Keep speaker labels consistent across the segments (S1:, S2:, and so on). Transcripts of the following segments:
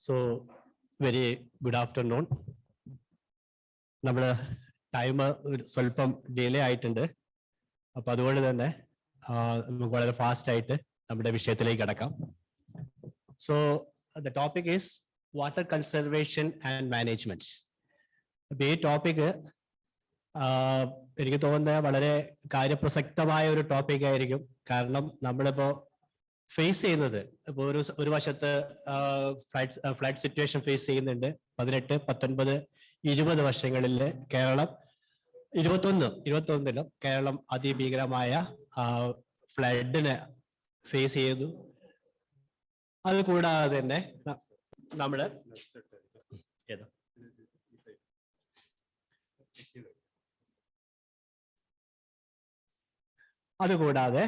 S1: So, very good afternoon. നമ്മുടെ time സ്വല്പം delay ആയിട്ടുണ്ട്. അപ്പൊ അതുകൊണ്ട് തന്നെ നമുക്ക് വളരെ ഫാസ്റ്റ് ആയിട്ട് നമ്മുടെ വിഷയത്തിലേക്ക് കടക്കാം. So the topic is water conservation and management. അപ്പൊ ഈ ടോപ്പിക് എനിക്ക് തോന്നുന്നത് വളരെ കാര്യപ്രസക്തമായ ഒരു ടോപ്പിക് ആയിരിക്കും. കാരണം നമ്മളിപ്പോ ഫേസ് ചെയ്യുന്നത് ഇപ്പൊ ഒരു വശത്ത് ഫ്ലഡ് സിറ്റുവേഷൻ ഫേസ് ചെയ്യുന്നുണ്ട്. 18, 19, 20 വർഷങ്ങളിൽ കേരളം 21 കേരളം അതിഭീകരമായ ഫ്ലഡിനെ ഫേസ് ചെയ്തു. അത് കൂടാതെ തന്നെ നമ്മള് അതുകൂടാതെ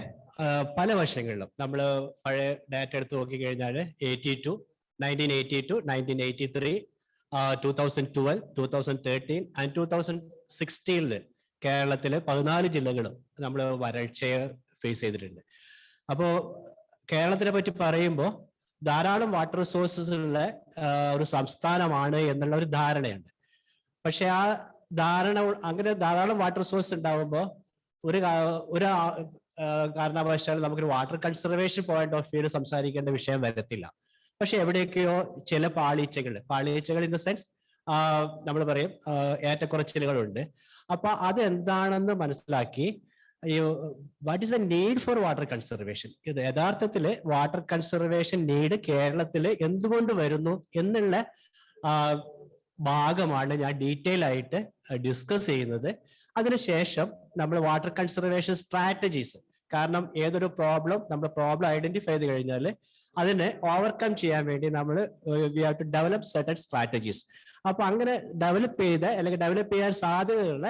S1: പല വർഷങ്ങളിലും നമ്മൾ പഴയ ഡാറ്റ എടുത്ത് നോക്കിക്കഴിഞ്ഞാൽ 1982, 1983, 2012, 2013 ആൻഡ് 2016 കേരളത്തിലെ 14 ജില്ലകളും നമ്മൾ വരൾച്ചയെ ഫേസ് ചെയ്തിട്ടുണ്ട്. അപ്പോൾ കേരളത്തിനെ പറ്റി പറയുമ്പോൾ ധാരാളം വാട്ടർ റിസോഴ്സസ് ഉള്ള ഒരു സംസ്ഥാനമാണ് എന്നുള്ള ഒരു ധാരണയുണ്ട്. പക്ഷെ ആ ധാരണ അങ്ങനെ ധാരാളം വാട്ടർ റിസോഴ്സ് ഉണ്ടാവുമ്പോൾ ഒരു കാരണവശാൽ നമുക്കൊരു water conservation point of view സംസാരിക്കേണ്ട വിഷയം വരത്തില്ല. പക്ഷെ എവിടെയൊക്കെയോ ചില പാളിച്ചകൾ ഇൻ ദ സെൻസ് നമ്മൾ പറയും ഏറ്റക്കുറച്ചിലുകളുണ്ട്. അപ്പൊ അതെന്താണെന്ന് മനസ്സിലാക്കി what is the need for water conservation, ഇത് യഥാർത്ഥത്തില് വാട്ടർ കൺസർവേഷൻ നീഡ് കേരളത്തില് എന്തുകൊണ്ട് വരുന്നു എന്നുള്ള ഭാഗമാണ് ഞാൻ ഡീറ്റെയിൽ ആയിട്ട് ഡിസ്കസ് ചെയ്യുന്നത്. അതിനുശേഷം നമ്മൾ വാട്ടർ കൺസർവേഷൻ സ്ട്രാറ്റജീസ്, കാരണം ഏതൊരു നമ്മൾ പ്രോബ്ലം ഐഡന്റിഫൈ ചെയ്ത് കഴിഞ്ഞാൽ അതിനെ ഓവർകം ചെയ്യാൻ വേണ്ടി നമ്മൾ we have to develop certain strategies. അപ്പൊ അങ്ങനെ ഡെവലപ്പ് ചെയ്ത അല്ലെങ്കിൽ ഡെവലപ്പ് ചെയ്യാൻ സാധ്യതയുള്ള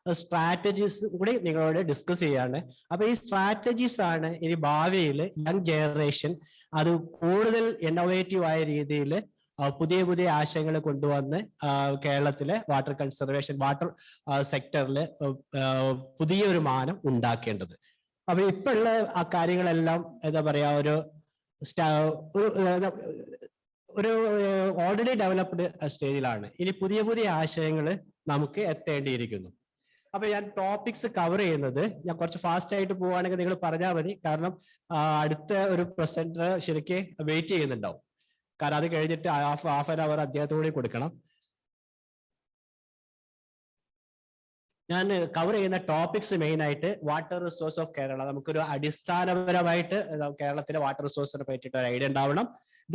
S1: സ്ട്രാറ്റജീസ് കൂടി നിങ്ങളോട് ഡിസ്കസ് ചെയ്യാണ്. അപ്പൊ ഈ സ്ട്രാറ്റജീസ് ആണ് ഇനി ഭാവിയിൽ യങ് ജനറേഷൻ അത് കൂടുതൽ ഇന്നോവേറ്റീവ് ആയ രീതിയിൽ പുതിയ പുതിയ ആശയങ്ങൾ കൊണ്ടുവന്ന് കേരളത്തിലെ വാട്ടർ കൺസർവേഷൻ വാട്ടർ സെക്ടറിൽ പുതിയൊരു മാനം ഉണ്ടാക്കേണ്ടത്. അപ്പൊ ഇപ്പോഴുള്ള ആ കാര്യങ്ങളെല്ലാം എന്താ പറയാ ഒരു ഓൾറെഡി ഡെവലപ്ഡ് സ്റ്റേജിലാണ്. ഇനി പുതിയ പുതിയ ആശയങ്ങൾ നമുക്ക് എത്തേണ്ടിയിരിക്കുന്നു. അപ്പൊ ഞാൻ ടോപ്പിക്സ് കവർ ചെയ്യുന്നത് ഞാൻ കുറച്ച് ഫാസ്റ്റ് ആയിട്ട് പോവുകയാണെങ്കിൽ നിങ്ങൾ പറഞ്ഞാൽ മതി. കാരണം അടുത്ത ഒരു പ്രസന്റർ ശരിക്ക് വെയിറ്റ് ചെയ്യുന്നുണ്ടാവും. കാരണം അത് കഴിഞ്ഞിട്ട് ഹാഫ് ആൻ അവർ അദ്ദേഹത്തോടെ കൊടുക്കണം. ഞാൻ കവർ ചെയ്യുന്ന ടോപ്പിക്സ് മെയിൻ ആയിട്ട് വാട്ടർ റിസോഴ്സ് ഓഫ് കേരള. നമുക്കൊരു അടിസ്ഥാനപരമായിട്ട് കേരളത്തിലെ വാട്ടർ റിസോഴ്സിനെ പറ്റിയിട്ട് ഒരു ഐഡിയ ഉണ്ടാവണം.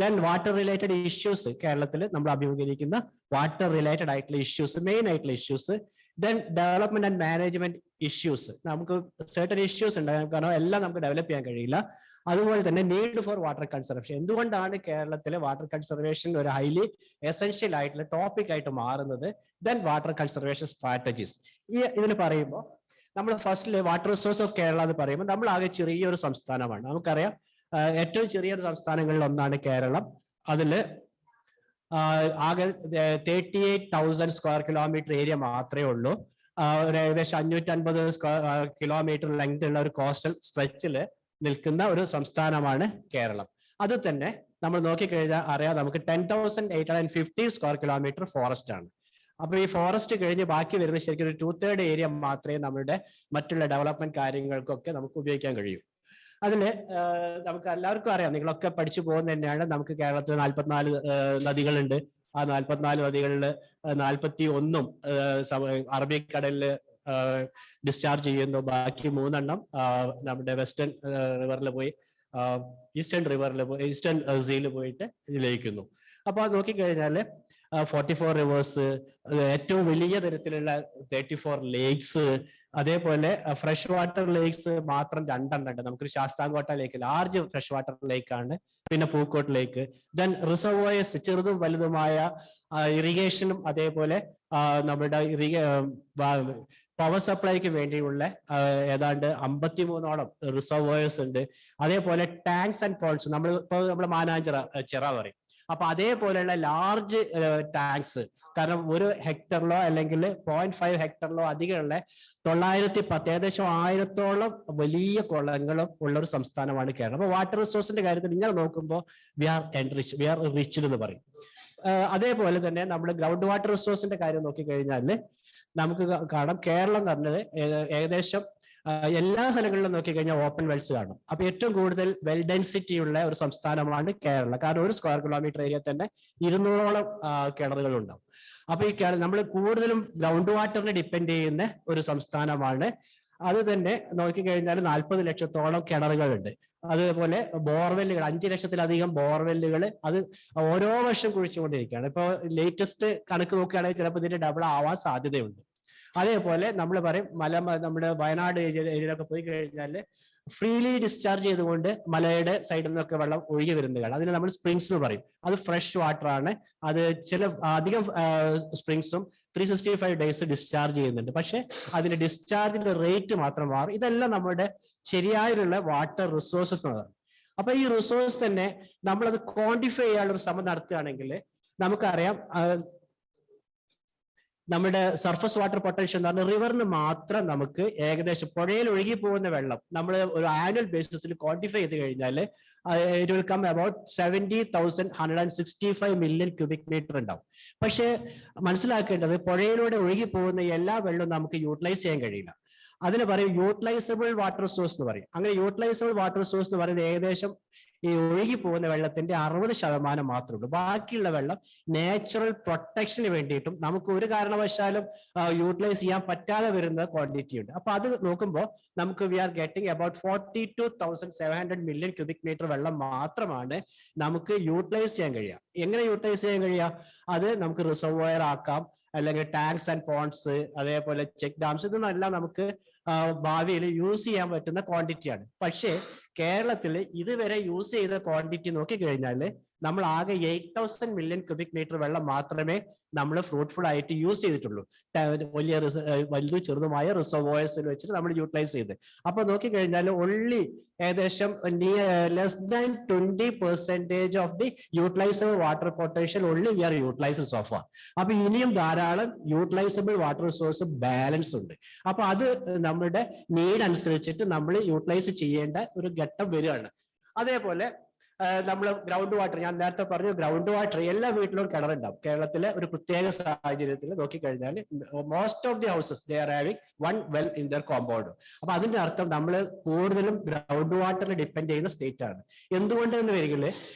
S1: ദെൻ വാട്ടർ റിലേറ്റഡ് ഇഷ്യൂസ്, കേരളത്തിൽ നമ്മൾ അഭിമുഖീകരിക്കുന്ന വാട്ടർ റിലേറ്റഡ് ആയിട്ടുള്ള ഇഷ്യൂസ്, മെയിൻ ആയിട്ടുള്ള issues. Then development and management issues. നമുക്ക് സർട്ടൻ ഇഷ്യൂസ് ഉണ്ട്, കാരണം എല്ലാം നമുക്ക് ഡെവലപ്പ് ചെയ്യാൻ കഴിയില്ല. അതുപോലെ തന്നെ നീഡ് ഫോർ വാട്ടർ കൺസർവേഷൻ, എന്തുകൊണ്ടാണ് കേരളത്തിലെ വാട്ടർ കൺസർവേഷൻ ഒരു ഹൈലി എസെൻഷ്യൽ ആയിട്ടുള്ള ടോപ്പിക് ആയിട്ട് മാറുന്നത്. Then water conservation strategies. ഇതിന് പറയുമ്പോൾ നമ്മൾ ഫസ്റ്റില് വാട്ടർ റിസോഴ്സ് ഓഫ് കേരള എന്ന് പറയുമ്പോൾ നമ്മൾ ആകെ ചെറിയൊരു സംസ്ഥാനമാണ്. നമുക്കറിയാം ഏറ്റവും ചെറിയൊരു സംസ്ഥാനങ്ങളിൽ ഒന്നാണ് കേരളം. അതില് ആകെ 38,000 സ്ക്വയർ കിലോമീറ്റർ ഏരിയ മാത്രമേ ഉള്ളൂ. ഏകദേശം 550 കിലോമീറ്റർ ലെങ്ത് ഉള്ള ഒരു കോസ്റ്റൽ സ്ട്രെച്ചില് നിൽക്കുന്ന ഒരു സംസ്ഥാനമാണ് കേരളം. അത് തന്നെ നമ്മൾ നോക്കിക്കഴിഞ്ഞാൽ അറിയാം, നമുക്ക് 10,850 സ്ക്വയർ കിലോമീറ്റർ ഫോറസ്റ്റ് ആണ്. അപ്പൊ ഈ ഫോറസ്റ്റ് കഴിഞ്ഞ് ബാക്കി വരുന്ന ശരിക്കും ഒരു 2/3 ഏരിയ മാത്രമേ നമ്മുടെ മറ്റുള്ള ഡെവലപ്മെന്റ് കാര്യങ്ങൾക്കൊക്കെ നമുക്ക് ഉപയോഗിക്കാൻ കഴിയൂ. അതില് നമുക്ക് എല്ലാവർക്കും അറിയാം, നിങ്ങളൊക്കെ പഠിച്ചു പോകുന്നത് തന്നെയാണ്, നമുക്ക് കേരളത്തിൽ 44 നദികളുണ്ട്. ആ 44 നദികളിൽ 41 അറബിക്കടലില് ഡിസ്ചാർജ് ചെയ്യുന്നു. ബാക്കി 3 നമ്മുടെ വെസ്റ്റേൺ റിവറിൽ പോയി ഈസ്റ്റേൺ സീയിൽ പോയിട്ട് ലയിക്കുന്നു. അപ്പൊ അത് നോക്കിക്കഴിഞ്ഞാല് 44 റിവേഴ്സ്, ഏറ്റവും വലിയ തരത്തിലുള്ള 34 ലേക്സ്, അതേപോലെ ഫ്രഷ് വാട്ടർ ലേക്സ് മാത്രം 2 ഉണ്ട്. നമുക്കൊരു ശാസ്താംകോട്ട ലേക്ക് ലാർജ് ഫ്രഷ് വാട്ടർ ലേക്ക് ആണ്, പിന്നെ പൂക്കോട്ട് ലേക്ക്. ദെൻ റിസർവോയേഴ്സ് ചെറുതും വലുതുമായ ഇറിഗേഷനും അതേപോലെ നമ്മുടെ പവർ സപ്ലൈക്ക് വേണ്ടിയുള്ള ഏതാണ്ട് 53ഓളം റിസർവോയേഴ്സ് ഉണ്ട്. അതേപോലെ ടാങ്ക്സ് ആൻഡ് പോണ്ട്സ്, നമ്മൾ മാനാഞ്ചിറ പറയും, അപ്പൊ അതേപോലെയുള്ള ലാർജ് ടാങ്ക്സ്, കാരണം 1 ഹെക്ടറിലോ അല്ലെങ്കിൽ 0.5 ഹെക്ടറിലോ അധികമുള്ള 910 ഏകദേശം 1000-ഓളം വലിയ കുളങ്ങളും ഉള്ള ഒരു സംസ്ഥാനമാണ് കേരളം. അപ്പൊ വാട്ടർ റിസോഴ്സിന്റെ കാര്യത്തിൽ നിങ്ങൾ നോക്കുമ്പോൾ വി ആർ റിച്ച്ഡ് എന്ന് പറയും. അതേപോലെ തന്നെ നമ്മൾ ഗ്രൗണ്ട് വാട്ടർ റിസോഴ്സിന്റെ കാര്യം നോക്കിക്കഴിഞ്ഞാൽ നമുക്ക് കാണാം കേരളം പറഞ്ഞത് ഏകദേശം എല്ലാ സ്ഥലങ്ങളിലും നോക്കിക്കഴിഞ്ഞാൽ ഓപ്പൺ വെൽസ് കാണും. അപ്പൊ ഏറ്റവും കൂടുതൽ വെൽ ഡെൻസിറ്റി ഉള്ള ഒരു സംസ്ഥാനമാണ് കേരളം. കാരണം 1 സ്ക്വയർ കിലോമീറ്റർ ഏരിയ തന്നെ 200-ഓളം കിണറുകൾ ഉണ്ടാവും. അപ്പൊ ഈ നമ്മൾ കൂടുതലും ഗ്രൗണ്ട് വാട്ടറിനെ ഡിപ്പെൻഡ് ചെയ്യുന്ന ഒരു സംസ്ഥാനമാണ്. അത് തന്നെ നോക്കിക്കഴിഞ്ഞാൽ 40 ലക്ഷത്തോളം കിണറുകളുണ്ട്. അതുപോലെ ബോർവെല്ലുകൾ 5 ലക്ഷത്തിലധികം ബോർവെല്ലുകൾ അത് ഓരോ വർഷം കുഴിച്ചുകൊണ്ടിരിക്കുകയാണ്. ഇപ്പൊ ലേറ്റസ്റ്റ് കണക്ക് നോക്കുകയാണെങ്കിൽ ചിലപ്പോൾ ഇതിന്റെ ഡബിൾ ആവാൻ സാധ്യതയുണ്ട്. അതേപോലെ നമ്മൾ പറയും നമ്മുടെ വയനാട് ഏരിയയിലൊക്കെ പോയി കഴിഞ്ഞാൽ ഫ്രീലി ഡിസ്ചാർജ് ചെയ്തുകൊണ്ട് മലയുടെ സൈഡിൽ നിന്നൊക്കെ വെള്ളം ഒഴുകി വരുന്നതാണ്. അതിന് നമ്മൾ സ്പ്രിങ്സ് എന്ന് പറയും. അത് ഫ്രഷ് വാട്ടർ ആണ്. അത് ചില അധികം സ്പ്രിങ്സും 365 ഡേയ്സ് ഡിസ്ചാർജ് ചെയ്യുന്നുണ്ട്. പക്ഷെ അതിന്റെ ഡിസ്ചാർജിന്റെ റേറ്റ് മാത്രം മാറും. ഇതെല്ലാം നമ്മുടെ ശരിയായുള്ള വാട്ടർ റിസോഴ്സസ് എന്നതാണ്. അപ്പൊ ഈ റിസോഴ്സ് തന്നെ നമ്മളത് ക്വാണ്ടിഫൈ ചെയ്യാനുള്ള ഒരു ശ്രമം നടത്തുകയാണെങ്കിൽ നമുക്കറിയാം നമ്മുടെ സർഫസ് വാട്ടർ പൊട്ടൻഷ്യൽ എന്ന് പറഞ്ഞാൽ റിവറിന് മാത്രം നമുക്ക് ഏകദേശം പുഴയിൽ ഒഴുകി പോകുന്ന വെള്ളം നമ്മൾ ഒരു ആനുവൽ ബേസിസിൽ ക്വാണ്ടിഫൈ ചെയ്ത് കഴിഞ്ഞാൽ it will come about 70,165 million cubic metre ഉണ്ടാവും. പക്ഷെ മനസ്സിലാക്കേണ്ടത് പുഴയിലൂടെ ഒഴുകി പോകുന്ന എല്ലാ വെള്ളവും നമുക്ക് യൂട്ടിലൈസ് ചെയ്യാൻ കഴിയില്ല. അതിന് പറയും യൂട്ടിലൈസബിൾ വാട്ടർ സോഴ്സ് എന്ന് പറയും. അങ്ങനെ യൂട്ടിലൈസബിൾ വാട്ടർ സോഴ്സ് എന്ന് പറയുന്നത് ഏകദേശം ഈ ഒഴുകി പോകുന്ന വെള്ളത്തിന്റെ 60% മാത്രമേ ഉള്ളൂ. ബാക്കിയുള്ള വെള്ളം നാച്ചുറൽ പ്രൊട്ടക്ഷന് വേണ്ടിയിട്ടും നമുക്ക് ഒരു കാരണവശാലും യൂട്ടിലൈസ് ചെയ്യാൻ പറ്റാതെ വരുന്ന ക്വാണ്ടിറ്റി ഉണ്ട്. അപ്പൊ അത് നോക്കുമ്പോൾ നമുക്ക് we are getting about 42,700 million cubic metre വെള്ളം മാത്രമാണ് നമുക്ക് യൂട്ടിലൈസ് ചെയ്യാൻ കഴിയുക. എങ്ങനെ യൂട്ടിലൈസ് ചെയ്യാൻ കഴിയുക? അത് നമുക്ക് റിസർവോയർ ആക്കാം, അല്ലെങ്കിൽ ടാങ്ക്സ് ആൻഡ് പോണ്ട്സ്, അതേപോലെ ചെക്ക് ഡാംസ്, ഇതൊന്നെല്ലാം നമുക്ക് ഭാവിയിൽ യൂസ് ചെയ്യാൻ പറ്റുന്ന ക്വാണ്ടിറ്റിയാണ്. പക്ഷേ കേരളത്തിൽ ഇതുവരെ യൂസ് ചെയ്ത ക്വാണ്ടിറ്റി നോക്കിക്കഴിഞ്ഞാൽ നമ്മൾ ആകെ 8,000 മില്യൺ ക്യൂബിക് മീറ്റർ വെള്ളം മാത്രമേ നമ്മൾ ഫ്രൂട്ട്ഫുൾ ആയിട്ട് യൂസ് ചെയ്തിട്ടുള്ളൂ. വലിയ വലുതും ചെറുതുമായ റിസർവോയേഴ്സിൽ വെച്ചിട്ട് നമ്മൾ യൂട്ടിലൈസ് ചെയ്ത്. അപ്പൊ നോക്കിക്കഴിഞ്ഞാൽ ഓൺലി ഏകദേശം less than 20% of the utilisable water potential only we are utilise so far. അപ്പൊ ഇനിയും ധാരാളം യൂട്ടിലൈസബിൾ വാട്ടർ റിസോഴ്സ് ബാലൻസ് ഉണ്ട്. അപ്പൊ അത് നമ്മുടെ നീഡ് അനുസരിച്ചിട്ട് നമ്മൾ യൂട്ടിലൈസ് ചെയ്യേണ്ട ഒരു ഘട്ടം വരികയാണ്. അതേപോലെ നമ്മൾ ഗ്രൗണ്ട് വാട്ടർ, ഞാൻ നേരത്തെ പറഞ്ഞു ഗ്രൗണ്ട് വാട്ടർ എല്ലാ വീട്ടിലും കിണറുണ്ടാവും. കേരളത്തിലെ ഒരു പ്രത്യേക സാഹചര്യത്തിൽ നോക്കിക്കഴിഞ്ഞാൽ most of the houses they are having 1 well in there compound. അപ്പൊ അതിന്റെ അർത്ഥം നമ്മൾ കൂടുതലും ഗ്രൗണ്ട് വാട്ടറിൽ ഡിപ്പെൻഡ് ചെയ്യുന്ന സ്റ്റേറ്റ് ആണ്. എന്തുകൊണ്ട് എന്ന് വരികിൽ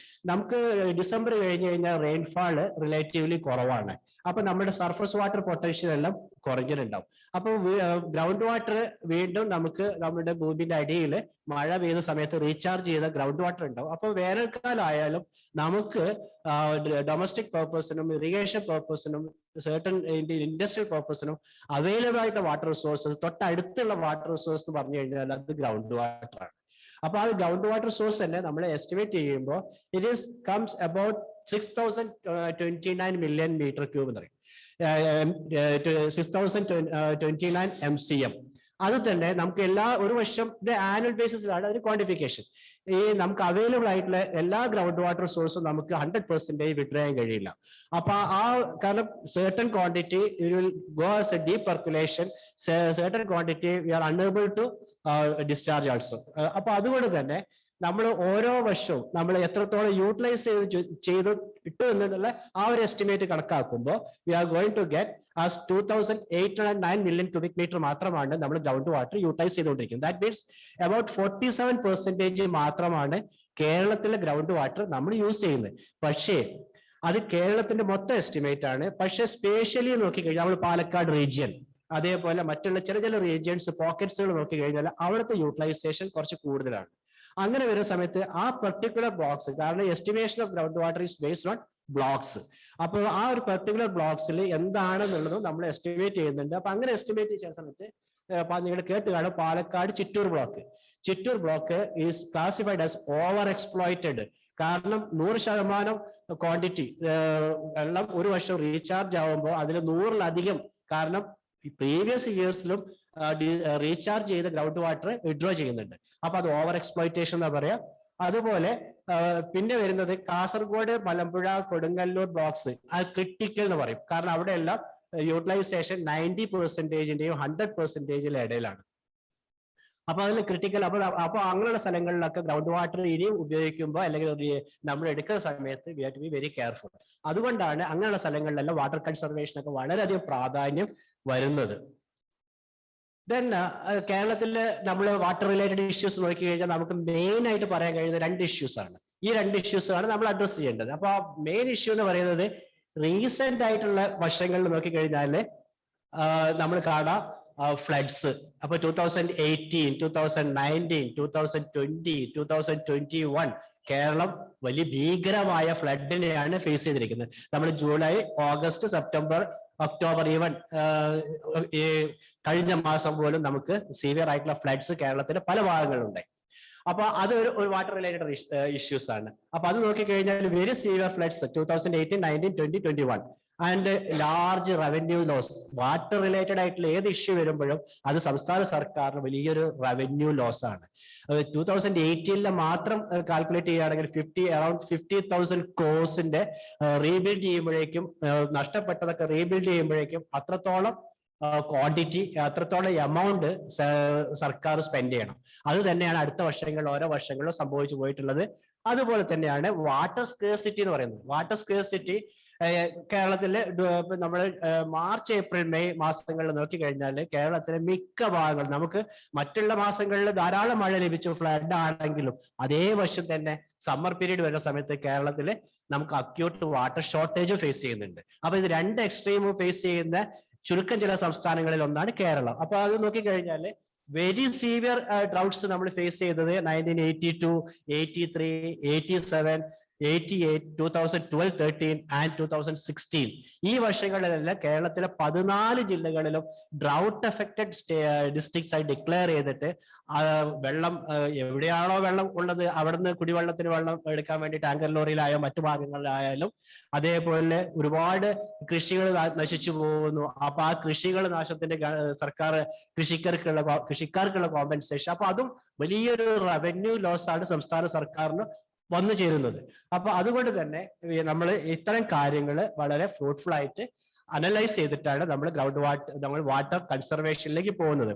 S1: നമുക്ക് ഡിസംബർ കഴിഞ്ഞ് കഴിഞ്ഞാൽ റെയിൻഫാൾ റിലേറ്റീവ്ലി കുറവാണ്. അപ്പൊ നമ്മുടെ സർഫസ് വാട്ടർ പൊട്ടൻഷ്യൽ എല്ലാം കുറഞ്ഞിട്ടുണ്ടാവും. അപ്പൊ ഗ്രൗണ്ട് വാട്ടർ വീണ്ടും നമുക്ക് നമ്മുടെ ഭൂമിന്റെ അടിയിൽ മഴ പെയ്ത സമയത്ത് റീചാർജ് ചെയ്ത ഗ്രൗണ്ട് വാട്ടർ ഉണ്ടാവും. അപ്പൊ വേനൽക്കാലം ആയാലും നമുക്ക് ഡൊമസ്റ്റിക് പർപ്പസിനും ഇറിഗേഷൻ പർപ്പസിനും സർട്ടൺ ഇൻഡസ്ട്രിയൽ പർപ്പസിനും അവൈലബിൾ ആയിട്ട് വാട്ടർ റിസോഴ്സസ്, തൊട്ടടുത്തുള്ള വാട്ടർ റിസോഴ്സ് എന്ന് പറഞ്ഞു കഴിഞ്ഞാൽ അത് ഗ്രൗണ്ട് വാട്ടർ ആണ്. അപ്പൊ ആ ഗ്രൗണ്ട് വാട്ടർ സോഴ്സ് തന്നെ നമ്മൾ എസ്റ്റിമേറ്റ് ചെയ്യുമ്പോൾ it is comes about 6,029 million metre cube എന്ന് പറയും, 6,029 MCM. അത് തന്നെ നമുക്ക് ഒരു വർഷം ഇത് ആനുവൽ ബേസിസിലാണ് ഒരു ക്വാണ്ടിഫിക്കേഷൻ. ഈ നമുക്ക് അവൈലബിൾ ആയിട്ടുള്ള എല്ലാ ഗ്രൗണ്ട് വാട്ടർ സോഴ്സും നമുക്ക് 100% വിഡ്രോ ചെയ്യാൻ കഴിയില്ല. അപ്പൊ കാരണം certain quantity it will go as a deep percolation, certain quantity we are unable to discharge also. അപ്പൊ അതുകൊണ്ട് തന്നെ നമ്മൾ ഓരോ വർഷവും നമ്മൾ എത്രത്തോളം യൂട്ടിലൈസ് ചെയ്ത് ഇട്ടു എന്നുള്ള ആ ഒരു എസ്റ്റിമേറ്റ് കണക്കാക്കുമ്പോൾ we are going to get as 2,809 million cubic metre മാത്രമാണ് നമ്മൾ ഗ്രൗണ്ട് വാട്ടർ യൂട്ടിലൈസ് ചെയ്തുകൊണ്ടിരിക്കുന്നത്. ദാറ്റ് മീൻസ് അബൌട്ട് 47% മാത്രമാണ് കേരളത്തിലെ ഗ്രൗണ്ട് വാട്ടർ നമ്മൾ യൂസ് ചെയ്യുന്നത്. പക്ഷേ അത് കേരളത്തിന്റെ മൊത്തം എസ്റ്റിമേറ്റ് ആണ്. പക്ഷെ സ്പെഷ്യലി നോക്കിക്കഴിഞ്ഞാൽ നമ്മൾ പാലക്കാട് റീജിയൻ, അതേപോലെ മറ്റുള്ള ചില റീജിയൻസ് പോക്കറ്റ്സുകൾ നോക്കിക്കഴിഞ്ഞാൽ അവിടുത്തെ യൂട്ടിലൈസേഷൻ കുറച്ച് കൂടുതലാണ്. അങ്ങനെ വരുന്ന സമയത്ത് ആ പെർട്ടിക്കുലർ ബ്ലോക്സ്, കാരണം estimation of ground water is based on blocks. അപ്പോൾ ആ ഒരു പെർട്ടിക്കുലർ ബ്ലോക്സിൽ എന്താണെന്നുള്ളതും നമ്മൾ എസ്റ്റിമേറ്റ് ചെയ്യുന്നുണ്ട്. അപ്പൊ അങ്ങനെ എസ്റ്റിമേറ്റ് ചെയ്യുന്ന സമയത്ത് നിങ്ങൾ കേട്ട് കാണും Palakkad Chittur block is classified as over exploited. കാരണം 100% ക്വാണ്ടിറ്റി വെള്ളം ഒരു വർഷം റീചാർജ് ആവുമ്പോൾ അതിൽ 100-ലധികം, കാരണം പ്രീവിയസ് ഇയേഴ്സിലും റീചാർജ് ചെയ്ത ഗ്രൗണ്ട് വാട്ടർ വിഡ്രോ ചെയ്യുന്നുണ്ട്. അപ്പൊ അത് ഓവർ എക്സ്പ്ലോയിറ്റേഷൻ എന്നാ പറയാ. അതുപോലെ പിന്നെ വരുന്നത് കാസർഗോഡ്, മലമ്പുഴ, കൊടുങ്ങല്ലൂർ ബ്ലോക്സ്, അത് ക്രിട്ടിക്കൽ എന്ന് പറയും. കാരണം അവിടെയെല്ലാം യൂട്ടിലൈസേഷൻ 90%-ന്റെയും 100%-ന്റെയും ഇടയിലാണ്. അപ്പൊ അതിൽ ക്രിട്ടിക്കൽ, അപ്പൊ അങ്ങനെയുള്ള സ്ഥലങ്ങളിലൊക്കെ ഗ്രൗണ്ട് വാട്ടർ ഇനിയും ഉപയോഗിക്കുമ്പോൾ അല്ലെങ്കിൽ നമ്മൾ എടുക്കുന്ന സമയത്ത് we have to be very careful. അതുകൊണ്ടാണ് അങ്ങനെയുള്ള സ്ഥലങ്ങളിലെല്ലാം വാട്ടർ കൺസർവേഷൻ ഒക്കെ വളരെയധികം പ്രാധാന്യം വരുന്നത്. ദെൻ കേരളത്തിൽ നമ്മൾ വാട്ടർ റിലേറ്റഡ് ഇഷ്യൂസ് നോക്കി കഴിഞ്ഞാൽ നമുക്ക് മെയിൻ ആയിട്ട് പറയാൻ കഴിയുന്ന 2 ഇഷ്യൂസ് ആണ്. ഈ 2 ഇഷ്യൂസ് ആണ് നമ്മൾ അഡ്രസ് ചെയ്യേണ്ടത്. അപ്പൊ മെയിൻ ഇഷ്യൂ എന്ന് പറയുന്നത് റീസെന്റ് ആയിട്ടുള്ള വർഷങ്ങളിൽ നോക്കിക്കഴിഞ്ഞാൽ നമ്മൾ കാണാം ഫ്ലഡ്സ്. അപ്പൊ 2018, 2019, 2020, 2021 കേരളം വലിയ ഭീകരമായ ഫ്ലഡിനെയാണ് ഫേസ് ചെയ്തിരിക്കുന്നത്. നമ്മൾ July, August, September, October, even കഴിഞ്ഞ മാസം പോലും നമുക്ക് സീവിയർ ആയിട്ടുള്ള ഫ്ലഡ്സ് കേരളത്തിന്റെ പല ഭാഗങ്ങളിലുണ്ടായി. അപ്പൊ അത് ഒരു വാട്ടർ റിലേറ്റഡ് ഇഷ്യൂസ് ആണ്. അപ്പൊ അത് നോക്കിക്കഴിഞ്ഞാൽ very severe floods 2018, 19, 20, 21 and large revenue loss. Water related ആയിട്ടുള്ള ഏത് ഇഷ്യൂ വരുമ്പോഴും അത് സംസ്ഥാന സർക്കാരിന് വലിയൊരു റവന്യൂ ലോസ് ആണ്. 2018 മാത്രം കാൽക്കുലേറ്റ് ചെയ്യുകയാണെങ്കിൽ അറൌണ്ട് 50,000 crores റീബിൽഡ് ചെയ്യുമ്പോഴേക്കും, നഷ്ടപ്പെട്ടതൊക്കെ റീബിൽഡ് ചെയ്യുമ്പോഴേക്കും അത്രത്തോളം ക്വാണ്ടിറ്റി, അത്രത്തോളം എമൗണ്ട് സർക്കാർ സ്പെൻഡ് ചെയ്യണം. അത് തന്നെയാണ് അടുത്ത വർഷങ്ങളിൽ ഓരോ വർഷങ്ങളിലും സംഭവിച്ചു പോയിട്ടുള്ളത്. അതുപോലെ തന്നെയാണ് വാട്ടർ സ്കേഴ്സിറ്റി എന്ന് പറയുന്നത്. വാട്ടർ സ്കേഴ്സിറ്റി കേരളത്തില് നമ്മൾ മാർച്ച്, ഏപ്രിൽ, മെയ് മാസങ്ങളിൽ നോക്കിക്കഴിഞ്ഞാൽ കേരളത്തിലെ മിക്ക ഭാഗങ്ങളും നമുക്ക് മറ്റുള്ള മാസങ്ങളിൽ ധാരാളം മഴ ലഭിച്ചു, ഫ്ലഡ് ആണെങ്കിലും അതേ വർഷം തന്നെ സമ്മർ പീരീഡ് വരുന്ന സമയത്ത് കേരളത്തില് നമുക്ക് അക്യൂട്ട് വാട്ടർ ഷോർട്ടേജ് ഫേസ് ചെയ്യുന്നുണ്ട്. അപ്പൊ ഇത് 2 എക്സ്ട്രീമും ഫേസ് ചെയ്യുന്ന ചുരുക്കം ചില സംസ്ഥാനങ്ങളിൽ ഒന്നാണ് കേരളം. അപ്പൊ അത് നോക്കിക്കഴിഞ്ഞാൽ വെരി സീവിയർ ഡ്രൗട്ട്സ് നമ്മൾ ഫേസ് ചെയ്തത് 1982, 83, 87, 88, 2012, 13 ആൻഡ് 2016. ഈ വർഷങ്ങളിലെല്ലാം കേരളത്തിലെ 14 ജില്ലകളിലും ഡ്രൗട്ട് എഫക്റ്റഡ് ഡിസ്ട്രിക്ട്സ് ആയി ഡിക്ലെയർ ചെയ്തിട്ട് വെള്ളം എവിടെയാണോ വെള്ളം ഉള്ളത് അവിടുന്ന് കുടിവെള്ളത്തിന് വെള്ളം എടുക്കാൻ വേണ്ടി ടാങ്കർ ലോറിയിലായോ മറ്റു ഭാഗങ്ങളിലായാലും, അതേപോലെ ഒരുപാട് കൃഷികൾ നശിച്ചു പോകുന്നു. അപ്പൊ ആ കൃഷികൾ നാശത്തിന്റെ സർക്കാർ കൃഷിക്കാർക്കുള്ള കോമ്പൻസേഷൻ, അപ്പൊ അതും വലിയൊരു റവന്യൂ ലോസ് ആണ് സംസ്ഥാന സർക്കാരിന് വന്നു ചേരുന്നത്. അപ്പൊ അതുകൊണ്ട് തന്നെ നമ്മൾ ഇത്തരം കാര്യങ്ങൾ വളരെ ഫ്രൂട്ട്ഫുൾ ആയിട്ട് അനലൈസ് ചെയ്തിട്ടാണ് നമ്മൾ വാട്ടർ കൺസർവേഷനിലേക്ക് പോകുന്നത്.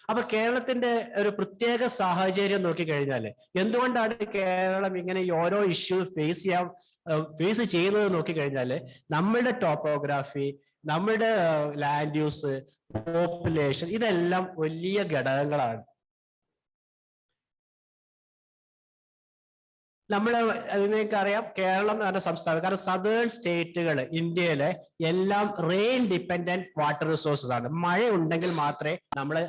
S1: അപ്പൊ കേരളത്തിന്റെ ഒരു പ്രത്യേക സാഹചര്യം നോക്കിക്കഴിഞ്ഞാല് എന്തുകൊണ്ടാണ് കേരളം ഇങ്ങനെ ഈ ഓരോ ഇഷ്യൂ ഫേസ് ചെയ്യുന്നത് നോക്കിക്കഴിഞ്ഞാല് നമ്മളുടെ ടോപ്പോഗ്രാഫി, നമ്മളുടെ ലാൻഡ് യൂസ്, പോപ്പുലേഷൻ, ഇതെല്ലാം വലിയ ഘടകങ്ങളാണ്. നിങ്ങൾക്കറിയാം കേരളം എന്ന് പറഞ്ഞ സംസ്ഥാനം, കാരണം സദേൺ സ്റ്റേറ്റുകൾ ഇന്ത്യയിലെ എല്ലാം റെയിൻ ഡിപ്പെൻഡന്റ് വാട്ടർ റിസോഴ്സസ് ആണ്. മഴ ഉണ്ടെങ്കിൽ മാത്രമേ നമ്മള്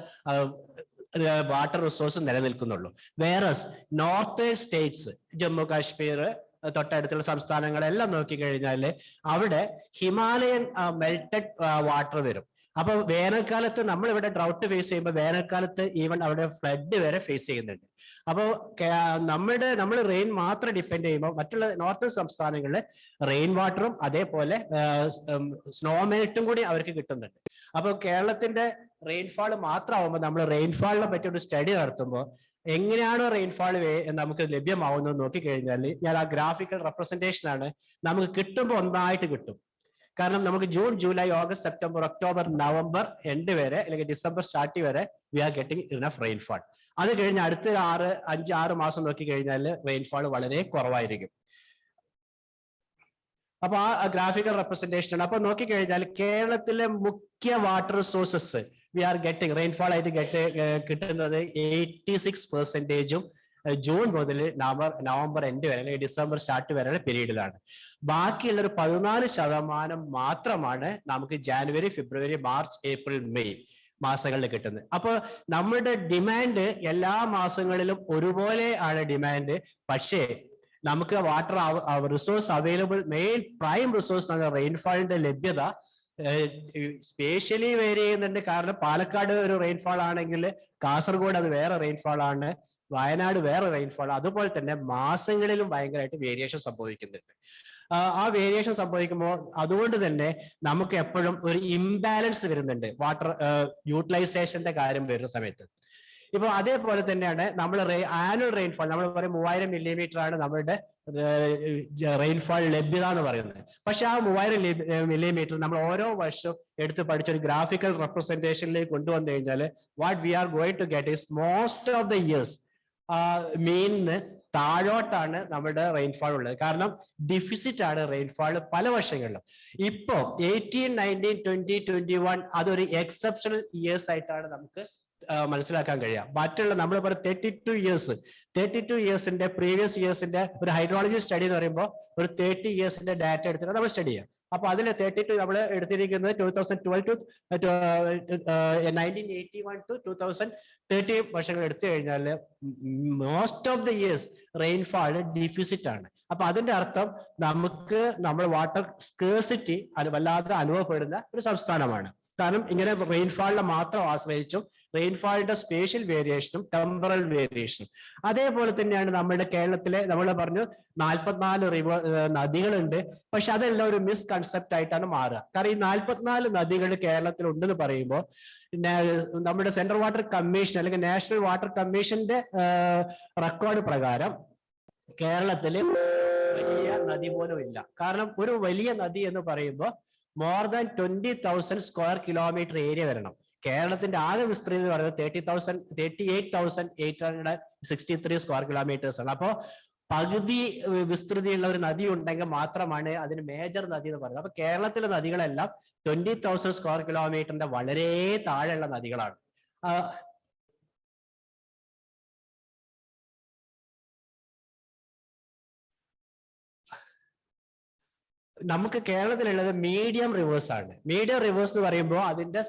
S1: വാട്ടർ റിസോഴ്സ് നിലനിൽക്കുന്നുള്ളൂ. വേറെ നോർത്തേൺ സ്റ്റേറ്റ്സ്, ജമ്മു കാശ്മീർ, തൊട്ടടുത്തുള്ള സംസ്ഥാനങ്ങളെല്ലാം നോക്കിക്കഴിഞ്ഞാല് അവിടെ ഹിമാലയൻ മെൽറ്റഡ് വാട്ടർ വരും. അപ്പൊ വേനൽക്കാലത്ത് നമ്മൾ ഇവിടെ ഡ്രൗട്ട് ഫേസ് ചെയ്യുമ്പോൾ വേനൽക്കാലത്ത് ഈവൻ അവിടെ ഫ്ലഡ് വരെ ഫേസ് ചെയ്യുന്നുണ്ട്. അപ്പോൾ നമ്മൾ റെയിൻ മാത്രം ഡിപ്പെൻഡ് ചെയ്യുമ്പോൾ മറ്റുള്ള നോർത്തേൺ സംസ്ഥാനങ്ങളിൽ റെയിൻ വാട്ടറും അതേപോലെ സ്നോ മെൽറ്റും കൂടി അവർക്ക് കിട്ടുന്നുണ്ട്. അപ്പോൾ കേരളത്തിന്റെ റെയിൻഫാൾ മാത്രമാകുമ്പോൾ നമ്മൾ റെയിൻഫാളിനെ പറ്റി ഒരു സ്റ്റഡി നടത്തുമ്പോൾ എങ്ങനെയാണോ റെയിൻഫാൾ നമുക്ക് ലഭ്യമാവുന്നത് നോക്കിക്കഴിഞ്ഞാൽ, ഞാൻ ആ ഗ്രാഫിക്കൽ റെപ്രസെന്റേഷൻ ആണ്, നമുക്ക് കിട്ടുമ്പോൾ ഒന്നായിട്ട് കിട്ടും. കാരണം നമുക്ക് June, July, August, September, October, November end വരെ അല്ലെങ്കിൽ ഡിസംബർ സ്റ്റാർട്ട് വരെ we are getting enough rainfall. അത് കഴിഞ്ഞ് അടുത്ത 5-6 മാസം നോക്കിക്കഴിഞ്ഞാൽ റെയിൻഫാൾ വളരെ കുറവായിരിക്കും. അപ്പൊ ആ ഗ്രാഫിക്കൽ റെപ്രസെന്റേഷൻ ആണ്. അപ്പൊ നോക്കിക്കഴിഞ്ഞാൽ കേരളത്തിലെ മുഖ്യ water resources we are getting rainfall ആയിട്ട് കിട്ടുന്നത് 86% ജൂൺ മുതൽ നവംബർ എൻഡ് വരെ അല്ലെങ്കിൽ ഡിസംബർ സ്റ്റാർട്ട് വരെയുള്ള പീരീഡിലാണ്. ബാക്കിയുള്ള ഒരു 14% മാത്രമാണ് നമുക്ക് ജാനുവരി, ഫെബ്രുവരി, മാർച്ച്, ഏപ്രിൽ, മെയ് മാസങ്ങളിൽ കിട്ടുന്നത്. അപ്പൊ നമ്മുടെ ഡിമാൻഡ് എല്ലാ മാസങ്ങളിലും ഒരുപോലെ ആണ് ഡിമാൻഡ്. പക്ഷേ നമുക്ക് water resource available, main prime resource റെയിൻഫാളിന്റെ ലഭ്യത സ്പേഷ്യലി വേരി ചെയ്യുന്നുണ്ട്. കാരണം പാലക്കാട് ഒരു റെയിൻഫാൾ ആണെങ്കിൽ കാസർഗോഡ് അത് വേറെ റെയിൻഫാൾ ആണ്, വയനാട് വേറെ റെയിൻഫാൾ. അതുപോലെ തന്നെ മാസങ്ങളിലും ഭയങ്കരമായിട്ട് വേരിയേഷൻ സംഭവിക്കുന്നുണ്ട്. ആ വേരിയേഷൻ സംഭവിക്കുമ്പോൾ അതുകൊണ്ട് തന്നെ നമുക്ക് എപ്പോഴും ഒരു ഇംബാലൻസ് വരുന്നുണ്ട് വാട്ടർ യൂട്ടിലൈസേഷന്റെ കാര്യം വരുന്ന സമയത്ത്. ഇപ്പൊ അതേപോലെ തന്നെയാണ് നമ്മൾ ആനുവൽ റെയിൻഫോൾ നമ്മൾ പറയും 3000 മില്ലിമീറ്റർ ആണ് നമ്മളുടെ റെയിൻഫാൾ ലഭ്യത എന്ന് പറയുന്നത്. പക്ഷെ ആ 3000 മില്ലിമീറ്റർ നമ്മൾ ഓരോ വർഷവും എടുത്ത് പഠിച്ച ഒരു ഗ്രാഫിക്കൽ റെപ്രസെന്റേഷനിലേക്ക് കൊണ്ടുവന്നു കഴിഞ്ഞാൽ what we are going to get is most of the years മീനിന് താഴോട്ടാണ് നമ്മുടെ റെയിൻഫാൾ ഉള്ളത്. കാരണം ഡിഫിസിറ്റ് ആണ് റെയിൻഫാൾ പല വർഷങ്ങളിലും. ഇപ്പോ 18, 19, 20, 21 അതൊരു എക്സെപ്ഷണൽ ഇയേഴ്സ് ആയിട്ടാണ് നമുക്ക് മനസ്സിലാക്കാൻ കഴിയുക. മറ്റുള്ള നമ്മൾ പറയും 32 ഇയേഴ്സിന്റെ പ്രീവിയസ് ഇയേഴ്സിന്റെ ഒരു ഹൈഡ്രോളജി സ്റ്റഡി എന്ന് പറയുമ്പോൾ ഒരു 30 ഇയേഴ്സിന്റെ ഡാറ്റ എടുത്തിട്ട് നമ്മൾ സ്റ്റഡി ചെയ്യാം. അപ്പൊ അതിൽ 32 നമ്മൾ എടുത്തിരിക്കുന്നത് 2012 to 1981 to 2030 വർഷങ്ങൾ എടുത്തു കഴിഞ്ഞാൽ most of the years rainfall deficit ആണ്. അപ്പൊ അതിന്റെ അർത്ഥം നമുക്ക് നമ്മൾ വാട്ടർ സ്കേഴ്സിറ്റി വല്ലാതെ അനുഭവപ്പെടുന്ന ഒരു സംസ്ഥാനമാണ്. കാരണം ഇങ്ങനെ റെയിൻഫാളിനെ മാത്രം ആശ്രയിച്ചും റെയിൻഫാളിന്റെ സ്പേഷ്യൽ വേരിയേഷനും ടെമ്പറൽ വേരിയേഷനും. അതേപോലെ തന്നെയാണ് നമ്മുടെ കേരളത്തിലെ നമ്മൾ പറഞ്ഞു 44 നദികളുണ്ട്. പക്ഷെ അതെല്ലാം ഒരു മിസ്കൺസെപ്റ്റ് ആയിട്ടാണ് മാറുക. കാരണം ഈ 44 നദികൾ കേരളത്തിൽ ഉണ്ടെന്ന് പറയുമ്പോൾ നമ്മുടെ സെൻട്രൽ വാട്ടർ കമ്മീഷൻ അല്ലെങ്കിൽ നാഷണൽ വാട്ടർ കമ്മീഷന്റെ റെക്കോർഡ് പ്രകാരം കേരളത്തില് വലിയ നദി പോലും ഇല്ല. കാരണം ഒരു വലിയ നദി എന്ന് പറയുമ്പോൾ more than 20,000 square kilometre area വരണം. കേരളത്തിന്റെ ആകെ വിസ്തൃതി എന്ന് പറയുന്നത് 38,863 സ്ക്വയർ കിലോമീറ്റേഴ്സ് ആണ്. അപ്പോ പകുതി വിസ്തൃതിയുള്ള ഒരു നദി ഉണ്ടെങ്കിൽ മാത്രമാണ് അതിന് മേജർ നദി എന്ന് പറയുന്നത്. അപ്പൊ കേരളത്തിലെ നദികളെല്ലാം 20,000 സ്ക്വയർ കിലോമീറ്ററിന്റെ വളരെ താഴെയുള്ള നദികളാണ്. നമുക്ക് കേരളത്തിലുള്ളത് മീഡിയം റിവേഴ്സ് ആണ്. മീഡിയം റിവേഴ്സ് എന്ന് പറയുമ്പോൾ അതിന്റെ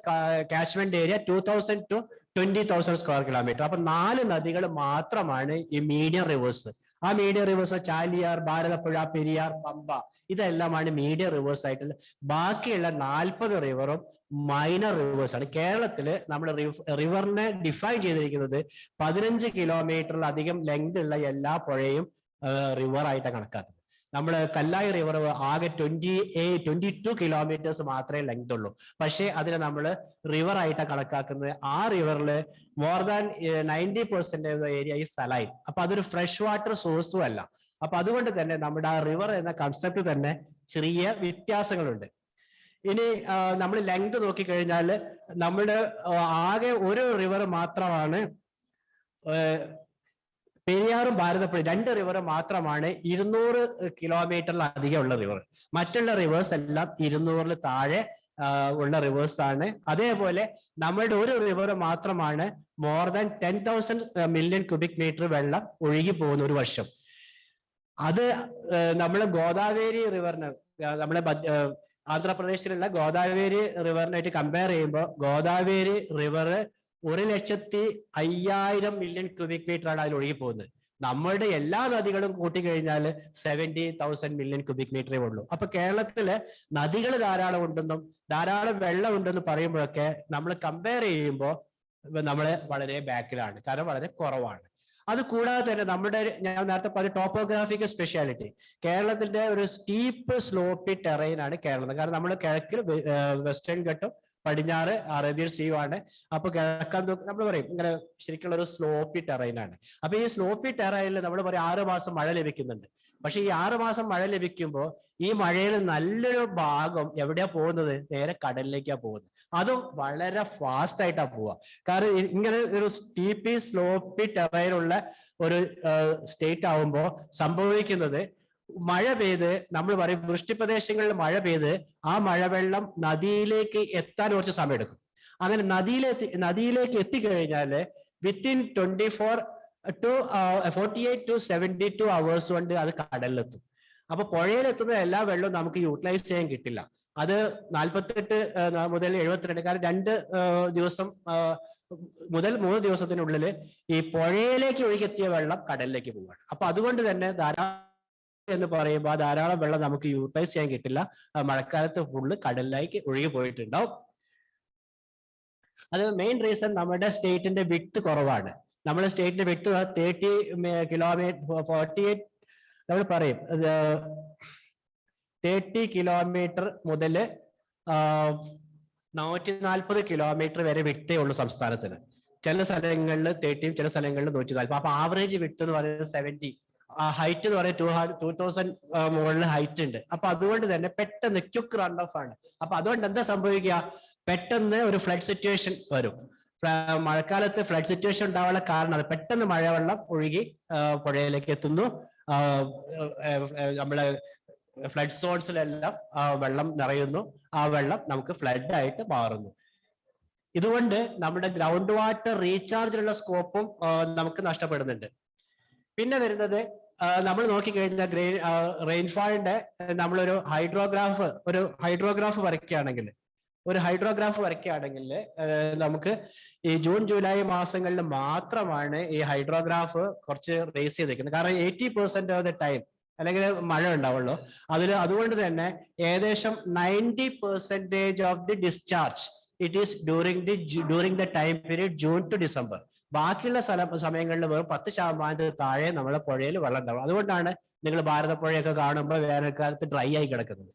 S1: catchment area 2,000 to 20,000 square kilometre. അപ്പൊ 4 നദികൾ മാത്രമാണ് ഈ മീഡിയം റിവേഴ്സ്. ആ മീഡിയം റിവേഴ്സ് ചാലിയാർ, ഭാരതപ്പുഴ, പെരിയാർ, പമ്പ ഇതെല്ലാമാണ് മീഡിയം റിവേഴ്സ് ആയിട്ടുള്ള. ബാക്കിയുള്ള 40 റിവറും മൈനർ റിവേഴ്സ് ആണ്. കേരളത്തില് നമ്മൾ റിവറിനെ ഡിഫൈൻ ചെയ്തിരിക്കുന്നത് 15 കിലോമീറ്ററിലധികം ലെങ്ത് ഉള്ള എല്ലാ പുഴയും റിവർ ആയിട്ടാണ് കണക്കാക്കുന്നത്. നമ്മൾ കല്ലായി റിവർ ആകെ 22 കിലോമീറ്റേഴ്സ് മാത്രമേ ലെങ്ത് ഉള്ളൂ. പക്ഷേ അതിനെ നമ്മൾ റിവർ ആയിട്ടാണ് കണക്കാക്കുന്നത്. ആ റിവറിൽ മോർ ദാൻ 90% ഏരിയ ഈ സലൈൻ. അപ്പൊ അതൊരു ഫ്രഷ് വാട്ടർ സോഴ്സും അല്ല. അപ്പൊ അതുകൊണ്ട് തന്നെ നമ്മുടെ ആ റിവർ എന്ന കൺസെപ്റ്റ് തന്നെ ചെറിയ വ്യത്യാസങ്ങളുണ്ട്. ഇനി നമ്മൾ ലെങ്ത് നോക്കിക്കഴിഞ്ഞാൽ നമ്മുടെ ആകെ ഒരു റിവർ മാത്രമാണ് പെരിയാറും ഭാരതപ്പുഴ 2 റിവർ മാത്രമാണ് 200 കിലോമീറ്ററിലധികം ഉള്ള റിവർ. മറ്റുള്ള റിവേഴ്സ് എല്ലാം 200 താഴെ ഉള്ള റിവേഴ്സ് ആണ്. അതേപോലെ നമ്മളുടെ ഒരു റിവർ മാത്രമാണ് more than 10,000 million cubic metre വെള്ളം ഒഴുകി പോകുന്ന ഒരു വർഷം. അത് നമ്മള് ഗോദാവരി റിവറിന് നമ്മളെ ആന്ധ്രാപ്രദേശിലുള്ള ഗോദാവരി റിവറിനായിട്ട് കമ്പയർ ചെയ്യുമ്പോൾ Godavari river 1,05,000 million cubic metre ആണ് അതിൽ ഒഴുകി പോകുന്നത്. നമ്മളുടെ എല്ലാ നദികളും കൂട്ടിക്കഴിഞ്ഞാൽ 70,000 മില്യൺ ക്യൂബിക് മീറ്ററേ ഉള്ളൂ. അപ്പൊ കേരളത്തില് നദികൾ ധാരാളം ഉണ്ടെന്നും ധാരാളം വെള്ളം ഉണ്ടെന്ന് പറയുമ്പോഴൊക്കെ നമ്മൾ കമ്പയർ ചെയ്യുമ്പോൾ നമ്മള് വളരെ ബാക്കിലാണ്. കാരണം വളരെ കുറവാണ്. അത് കൂടാതെ തന്നെ നമ്മുടെ ഞാൻ നേരത്തെ പറഞ്ഞ ടോപ്പോഗ്രാഫിക്കൽ സ്പെഷ്യാലിറ്റി, കേരളത്തിന്റെ ഒരു സ്റ്റീപ്പ് സ്ലോപ്പി ടെറൈൻ ആണ് കേരളം. കാരണം നമ്മൾ കിഴക്കിൽ വെസ്റ്റേൺ ഘട്ടും പടിഞ്ഞാറ് അറേബ്യൻ സീ ആണ്. അപ്പൊ കിഴക്കാൻ നമ്മൾ പറയും ഇങ്ങനെ ശരിക്കുള്ള ഒരു സ്ലോപ്പി ടെറൈൻ ആണ്. അപ്പൊ ഈ സ്ലോപ്പി ടെറൈനിൽ നമ്മൾ പറയും 6 മാസം മഴ ലഭിക്കുന്നുണ്ട്. പക്ഷെ ഈ 6 മാസം മഴ ലഭിക്കുമ്പോൾ ഈ മഴയിൽ നല്ലൊരു ഭാഗം എവിടെയാ പോകുന്നത്? നേരെ കടലിലേക്കാ പോകുന്നത്. അതും വളരെ ഫാസ്റ്റ് ആയിട്ടാ പോവുക. കാരണം ഇങ്ങനെ ഒരു സ്റ്റീപ്പി സ്ലോപ്പി ടെറൈനുള്ള ഒരു സ്റ്റേറ്റ് ആവുമ്പോൾ സംഭവിക്കുന്നത് മഴ പെയ്ത് നമ്മൾ പറയും വൃഷ്ടിപ്രദേശങ്ങളിൽ മഴ പെയ്ത് ആ മഴവെള്ളം നദിയിലേക്ക് എത്താൻ കുറച്ച് സമയം എടുക്കും. അങ്ങനെ നദിയിലേക്ക് എത്തിക്കഴിഞ്ഞാല് വിത്തിൻ 48 to 72 അവേഴ്സ് കൊണ്ട് അത് കടലിലെത്തും. അപ്പൊ പുഴയിലെത്തുന്ന എല്ലാ വെള്ളവും നമുക്ക് യൂട്ടിലൈസ് ചെയ്യാൻ കിട്ടില്ല. അത് 48 മുതൽ 72, കാരണം 2 ദിവസം മുതൽ 3 ദിവസത്തിനുള്ളിൽ ഈ പുഴയിലേക്ക് ഒഴുകിയെത്തിയ വെള്ളം കടലിലേക്ക് പോവുകയാണ്. അപ്പൊ അതുകൊണ്ട് തന്നെ ധാരാളം എന്ന് പറയുമ്പോൾ ധാരാളം വെള്ളം നമുക്ക് യൂട്ടിലൈസ് ചെയ്യാൻ കിട്ടില്ല. മഴക്കാലത്ത് ഫുള്ള് കടലിലേക്ക് ഒഴുകി പോയിട്ടുണ്ടാവും. അത് മെയിൻ റീസൺ നമ്മുടെ സ്റ്റേറ്റിന്റെ വിഡ്ത് കുറവാണ്. നമ്മുടെ സ്റ്റേറ്റിന്റെ വിഡ്ത് 30 കിലോമീറ്റർ 48 നമ്മൾ പറയും 30 കിലോമീറ്റർ മുതൽ 140 കിലോമീറ്റർ വരെ വിഡ്തേ ഉള്ളൂ സംസ്ഥാനത്തിന്. ചില സ്ഥലങ്ങളിൽ 30, ചില സ്ഥലങ്ങളിൽ 140. അപ്പൊ ആവറേജ് വിട്ട് എന്ന് പറയുന്നത് 70. ഹൈറ്റ് എന്ന് പറയുന്നത് 2000 മുകളിൽ ഹൈറ്റ് ഉണ്ട്. അപ്പൊ അതുകൊണ്ട് തന്നെ പെട്ടെന്ന് ക്വിക്ക് റൺ ഓഫ് ആണ്. അപ്പൊ അതുകൊണ്ട് എന്താ സംഭവിക്കുക, പെട്ടെന്ന് ഒരു ഫ്ലഡ് സിറ്റുവേഷൻ വരും. മഴക്കാലത്ത് ഫ്ലഡ് സിറ്റുവേഷൻ ഉണ്ടാവാനുള്ള കാരണം അത് പെട്ടെന്ന് മഴവെള്ളം ഒഴുകി പുഴയിലേക്ക് എത്തുന്നു. നമ്മളെ ഫ്ലഡ് സോൺസിലെല്ലാം വെള്ളം നിറയുന്നു. ആ വെള്ളം നമുക്ക് ഫ്ലഡ് ആയിട്ട് മാറുന്നു. ഇതുകൊണ്ട് നമ്മുടെ ഗ്രൗണ്ട് വാട്ടർ റീചാർജിലുള്ള സ്കോപ്പും നമുക്ക് നഷ്ടപ്പെടുന്നുണ്ട്. പിന്നെ വരുന്നത് നമ്മൾ നോക്കിക്കഴിഞ്ഞാൽ റെയിൻഫാളിന്റെ നമ്മളൊരു ഹൈഡ്രോഗ്രാഫ് വരയ്ക്കുകയാണെങ്കിൽ നമുക്ക് ഈ ജൂൺ ജൂലൈ മാസങ്ങളിൽ മാത്രമാണ് ഈ ഹൈഡ്രോഗ്രാഫ് കുറച്ച് റേസ് ചെയ്തിരിക്കുന്നത്. കാരണം 80% ഓഫ് ദ ടൈം അല്ലെങ്കിൽ മഴ ഉണ്ടാവുള്ളൂ. അതുകൊണ്ട് തന്നെ ഏകദേശം 90% of the discharge it is during the time period June to December. ബാക്കിയുള്ള സമയങ്ങളിൽ വെറും 10% താഴെ നമ്മളെ പുഴയിൽ വെള്ളം ഉണ്ടാവും. അതുകൊണ്ടാണ് നിങ്ങൾ ഭാരതപ്പുഴയൊക്കെ കാണുമ്പോൾ വേനൽക്കാലത്ത് ഡ്രൈ ആയി കിടക്കുന്നത്.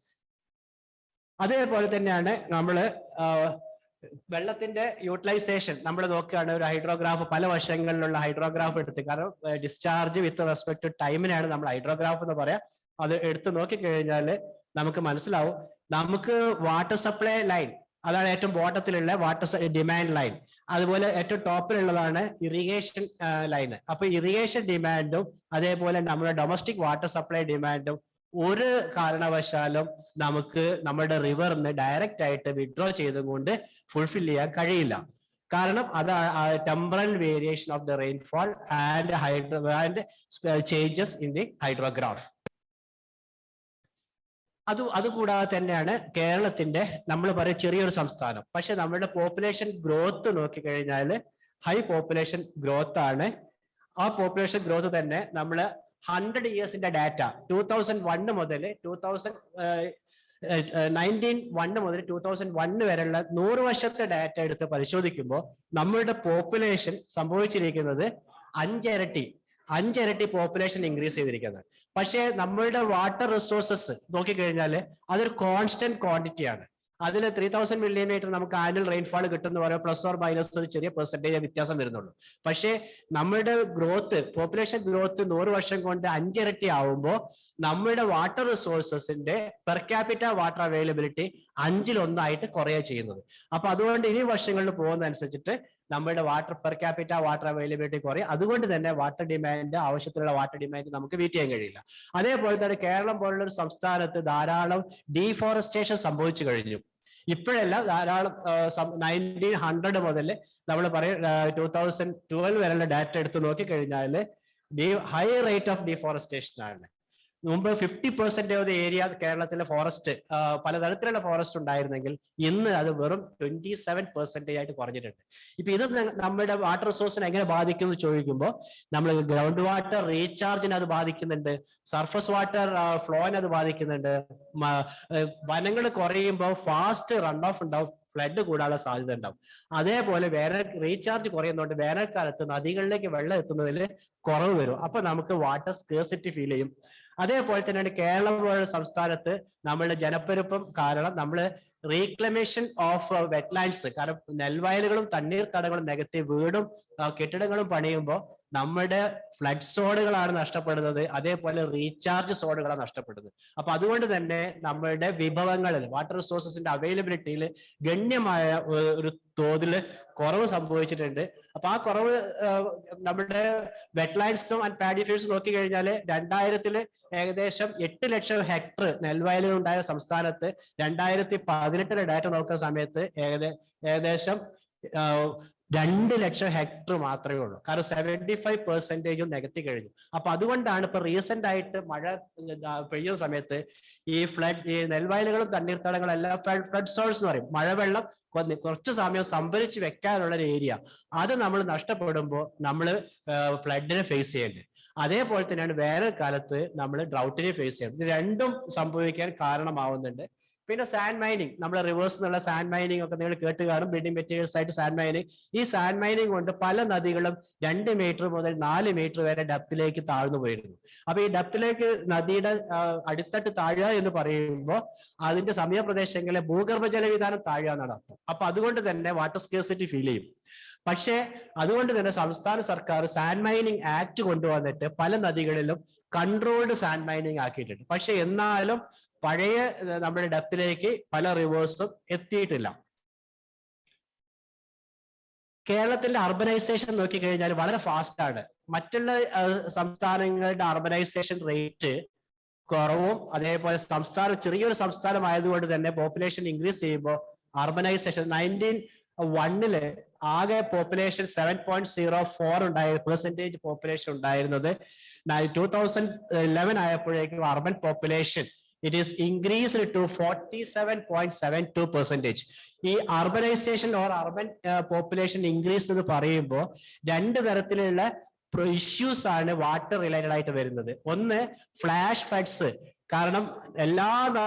S1: അതേപോലെ തന്നെയാണ് നമ്മൾ വെള്ളത്തിന്റെ യൂട്ടിലൈസേഷൻ നമ്മൾ നോക്കുകയാണ്. ഒരു ഹൈഡ്രോഗ്രാഫ് പല വശങ്ങളിലുള്ള ഹൈഡ്രോഗ്രാഫ് എടുത്ത്, കാരണം ഡിസ്ചാർജ് വിത്ത് റെസ്പെക്ട് ടു ടൈമിനാണ് നമ്മൾ ഹൈഡ്രോഗ്രാഫ് എന്ന് പറയാം. അത് എടുത്ത് നോക്കിക്കഴിഞ്ഞാൽ നമുക്ക് മനസ്സിലാവും. നമുക്ക് വാട്ടർ സപ്ലൈ ലൈൻ, അതാണ് ഏറ്റവും ബോട്ടത്തിലുള്ള വാട്ടർ ഡിമാൻഡ് ലൈൻ. അതുപോലെ ഏറ്റവും ടോപ്പിലുള്ളതാണ് ഇറിഗേഷൻ ലൈന്. അപ്പൊ ഇറിഗേഷൻ ഡിമാൻഡും അതേപോലെ നമ്മുടെ ഡൊമസ്റ്റിക് വാട്ടർ സപ്ലൈ ഡിമാൻഡും ഒരു കാരണവശാലും നമുക്ക് നമ്മുടെ റിവറിന് ഡയറക്റ്റ് ആയിട്ട് വിഡ്രോ ചെയ്തുകൊണ്ട് ഫുൾഫിൽ ചെയ്യാൻ കഴിയില്ല. കാരണം അത് temporal variation of the rainfall and changes in the hydrograph. അതുകൂടാതെ തന്നെയാണ് കേരളത്തിന്റെ നമ്മൾ പറയും ചെറിയൊരു സംസ്ഥാനം, പക്ഷെ നമ്മുടെ പോപ്പുലേഷൻ ഗ്രോത്ത് നോക്കിക്കഴിഞ്ഞാൽ ഹൈ പോപ്പുലേഷൻ ഗ്രോത്ത് ആണ്. ആ പോപ്പുലേഷൻ ഗ്രോത്ത് തന്നെ നമ്മൾ 100 ഇയേഴ്സിന്റെ ഡാറ്റ 2001 മുതൽ 2001 വരെയുള്ള 100 വർഷത്തെ ഡാറ്റ എടുത്ത് പരിശോധിക്കുമ്പോൾ നമ്മളുടെ പോപ്പുലേഷൻ സംഭവിച്ചിരിക്കുന്നത് 5 ഇരട്ടി പോപ്പുലേഷൻ ഇൻക്രീസ് ചെയ്തിരിക്കുന്നത്. പക്ഷേ നമ്മളുടെ വാട്ടർ റിസോഴ്സസ് നോക്കിക്കഴിഞ്ഞാൽ അതൊരു കോൺസ്റ്റന്റ് ക്വാണ്ടിറ്റിയാണ്. അതിൽ 3000 മില്ലിമീറ്റർ നമുക്ക് ആനുവൽ റെയിൻഫാൾ കിട്ടുന്ന പറയുമ്പോൾ പ്ലസ് ഓർ മൈനസ് ഒരു ചെറിയ പെർസെന്റേജ് വ്യത്യാസം വരുന്നുള്ളൂ. പക്ഷേ നമ്മളുടെ പോപ്പുലേഷൻ ഗ്രോത്ത് 100 വർഷം കൊണ്ട് 5 ഇരട്ടി ആവുമ്പോൾ നമ്മളുടെ വാട്ടർ റിസോഴ്സസിന്റെ പെർ ക്യാപിറ്റ വാട്ടർ അവൈലബിലിറ്റി 1/5 കുറയുക ചെയ്യുന്നത്. അപ്പൊ അതുകൊണ്ട് ഇനി വർഷങ്ങളിൽ പോകുന്നതനുസരിച്ചിട്ട് നമ്മുടെ പെർ ക്യാപിറ്റ വാട്ടർ അവൈലബിലിറ്റി കുറയും. അതുകൊണ്ട് തന്നെ വാട്ടർ ഡിമാൻഡ്, ആവശ്യത്തിലുള്ള വാട്ടർ ഡിമാൻഡ് നമുക്ക് മീറ്റ് ചെയ്യാൻ കഴിയില്ല. അതേപോലെ തന്നെ കേരളം പോലുള്ള ഒരു സംസ്ഥാനത്ത് ധാരാളം ഡീഫോറസ്റ്റേഷൻ സംഭവിച്ചു കഴിഞ്ഞു. ഇപ്പോഴല്ല, ധാരാളം 1900 മുതൽ നമ്മൾ പറയും 2012 വരെയുള്ള ഡാറ്റ എടുത്ത് നോക്കിക്കഴിഞ്ഞാൽ ഹൈ റേറ്റ് ഓഫ് ഡീഫോറസ്റ്റേഷൻ ആണ്. മുമ്പ് 50% ഓഫ് ദ ഏരിയ കേരളത്തിലെ ഫോറസ്റ്റ്, പലതരത്തിലുള്ള ഫോറസ്റ്റ് ഉണ്ടായിരുന്നെങ്കിൽ ഇന്ന് അത് വെറും 27% ആയിട്ട് കുറഞ്ഞിട്ടുണ്ട്. ഇപ്പൊ ഇത് നമ്മുടെ വാട്ടർ റിസോഴ്സിനെ എങ്ങനെ ബാധിക്കും എന്ന് ചോദിക്കുമ്പോൾ നമ്മൾ ഗ്രൗണ്ട് വാട്ടർ റീചാർജിനെ അത് ബാധിക്കുന്നുണ്ട്, സർഫസ് വാട്ടർ ഫ്ലോനെ അത് ബാധിക്കുന്നുണ്ട്. വനങ്ങൾ കുറയുമ്പോൾ ഫാസ്റ്റ് റൺ ഓഫ് ഉണ്ടാവും, ഫ്ലഡ് കൂടാനുള്ള സാധ്യത ഉണ്ടാവും. അതേപോലെ റീചാർജ് കുറയുന്നതുകൊണ്ട് വേനൽക്കാലത്ത് നദികളിലേക്ക് വെള്ളം എത്തുന്നതിൽ കുറവ് വരും. അപ്പൊ നമുക്ക് വാട്ടർ സ്കേഴ്സിറ്റി ഫീൽ ചെയ്യും. അതേപോലെ തന്നെയാണ് കേരളം പോലുള്ള സംസ്ഥാനത്ത് നമ്മളുടെ ജനപ്പെരുപ്പം കാരണം നമ്മൾ റീക്ലമേഷൻ ഓഫ് വെറ്റ്ലാൻഡ്സ്, കാരണം നെൽവയലുകളും തണ്ണീർത്തടങ്ങളും നികത്തി വീടും കെട്ടിടങ്ങളും പണിയുമ്പോൾ നമ്മുടെ ഫ്ലഡ് സോണുകളാണ് നഷ്ടപ്പെടുന്നത്, അതേപോലെ റീചാർജ് സോണുകളാണ് നഷ്ടപ്പെടുന്നത്. അപ്പൊ അതുകൊണ്ട് തന്നെ നമ്മളുടെ വിഭവങ്ങളിൽ വാട്ടർ റിസോഴ്സസിന്റെ അവൈലബിലിറ്റിയിൽ ഗണ്യമായ ഒരു തോതിൽ കുറവ് സംഭവിച്ചിട്ടുണ്ട്. അപ്പൊ ആ കുറവ് നമ്മുടെ വെറ്റ്ലാൻഡ്സും ആൻഡ് പാഡി ഫീൽഡ്സും നോക്കിക്കഴിഞ്ഞാൽ 2000 ഏകദേശം 8 ലക്ഷം ഹെക്ടർ നെൽവയലുകൾ ഉണ്ടായ സംസ്ഥാനത്ത് 2018 ഡാറ്റ നോക്കുന്ന സമയത്ത് ഏകദേശം 2 ലക്ഷം ഹെക്ടർ മാത്രമേ ഉള്ളൂ. കാരണം 75% നികത്തി കഴിഞ്ഞു. അപ്പൊ അതുകൊണ്ടാണ് ഇപ്പൊ റീസെന്റ് ആയിട്ട് മഴ പെയ്യുന്ന സമയത്ത് ഈ നെൽവയലുകളും തണ്ണീർത്തടങ്ങളും എല്ലാം ഫ്ലഡ് സോഴ്സ് എന്ന് പറയും. മഴവെള്ളം കുറച്ച് സമയം സംഭരിച്ച് വെക്കാനുള്ള ഒരു ഏരിയ, അത് നമ്മൾ നഷ്ടപ്പെടുമ്പോൾ നമ്മൾ ഫ്ലഡിനെ ഫേസ് ചെയ്യേണ്ടത്. അതേപോലെ തന്നെയാണ് വേനൽക്കാലത്ത് നമ്മൾ ഡ്രൗട്ടിനെ ഫേസ് ചെയ്യുന്നത്. ഇത് രണ്ടും സംഭവിക്കാൻ കാരണമാവുന്നുണ്ട്. പിന്നെ സാൻഡ് മൈനിങ്, നമ്മുടെ റിവേഴ്സ് എന്നുള്ള സാൻഡ് മൈനിങ് ഒക്കെ നിങ്ങൾ കേട്ട് കാണും. ബിൽഡിംഗ് മെറ്റീരിയൽസ് ആയിട്ട് സാൻഡ് മൈനിങ്. ഈ സാൻഡ് മൈനിങ് കൊണ്ട് പല നദികളും 2 മീറ്റർ മുതൽ 4 മീറ്റർ വരെ ഡെപ്തിലേക്ക് താഴ്ന്നു പോയിരുന്നു. അപ്പൊ ഈ ഡെപ്തിലേക്ക് നദിയുടെ അടിത്തട്ട് താഴുക എന്ന് പറയുമ്പോൾ അതിന്റെ സമീപ പ്രദേശങ്ങളിലെ ഭൂഗർഭജല വിധാനം താഴുക എന്നാണ് അർത്ഥം. അപ്പൊ അതുകൊണ്ട് തന്നെ വാട്ടർ സ്കേഴ്സിറ്റി ഫീൽ ചെയ്യും. പക്ഷേ അതുകൊണ്ട് തന്നെ സംസ്ഥാന സർക്കാർ സാൻഡ് മൈനിങ് ആക്ട് കൊണ്ടുവന്നിട്ട് പല നദികളിലും കൺട്രോൾഡ് സാൻഡ് മൈനിങ് ആക്കിയിട്ടുണ്ട്. പക്ഷെ എന്നാലും പഴയ നമ്മുടെ ഡെപ്തിലേക്ക് പല റിവേഴ്സും എത്തിയിട്ടില്ല. കേരളത്തിന്റെ അർബനൈസേഷൻ നോക്കിക്കഴിഞ്ഞാൽ വളരെ ഫാസ്റ്റ് ആണ്. മറ്റുള്ള സംസ്ഥാനങ്ങളുടെ അർബനൈസേഷൻ റേറ്റ് കുറവും, അതേപോലെ സംസ്ഥാനം ചെറിയൊരു സംസ്ഥാനം ആയതുകൊണ്ട് തന്നെ പോപ്പുലേഷൻ ഇൻക്രീസ് ചെയ്യുമ്പോൾ അർബനൈസേഷൻ 1901 ആകെ പോപ്പുലേഷൻ 7.04 പെർസെന്റേജ് പോപ്പുലേഷൻ ഉണ്ടായിരുന്നത് 2011 ആയപ്പോഴേക്കും urban population it is increased to 47.72%. ഈ urbanisation or urban population increase എന്ന് പറയുമ്പോൾ രണ്ട് തരത്തിലുള്ള ഇഷ്യൂസ് ആണ് വാട്ടർ റിലേറ്റഡ് ആയിട്ട് വരുന്നത്. ഒന്ന് ഫ്ലാഷ് ഫ്ലഡ്സ്, കാരണം എല്ലാ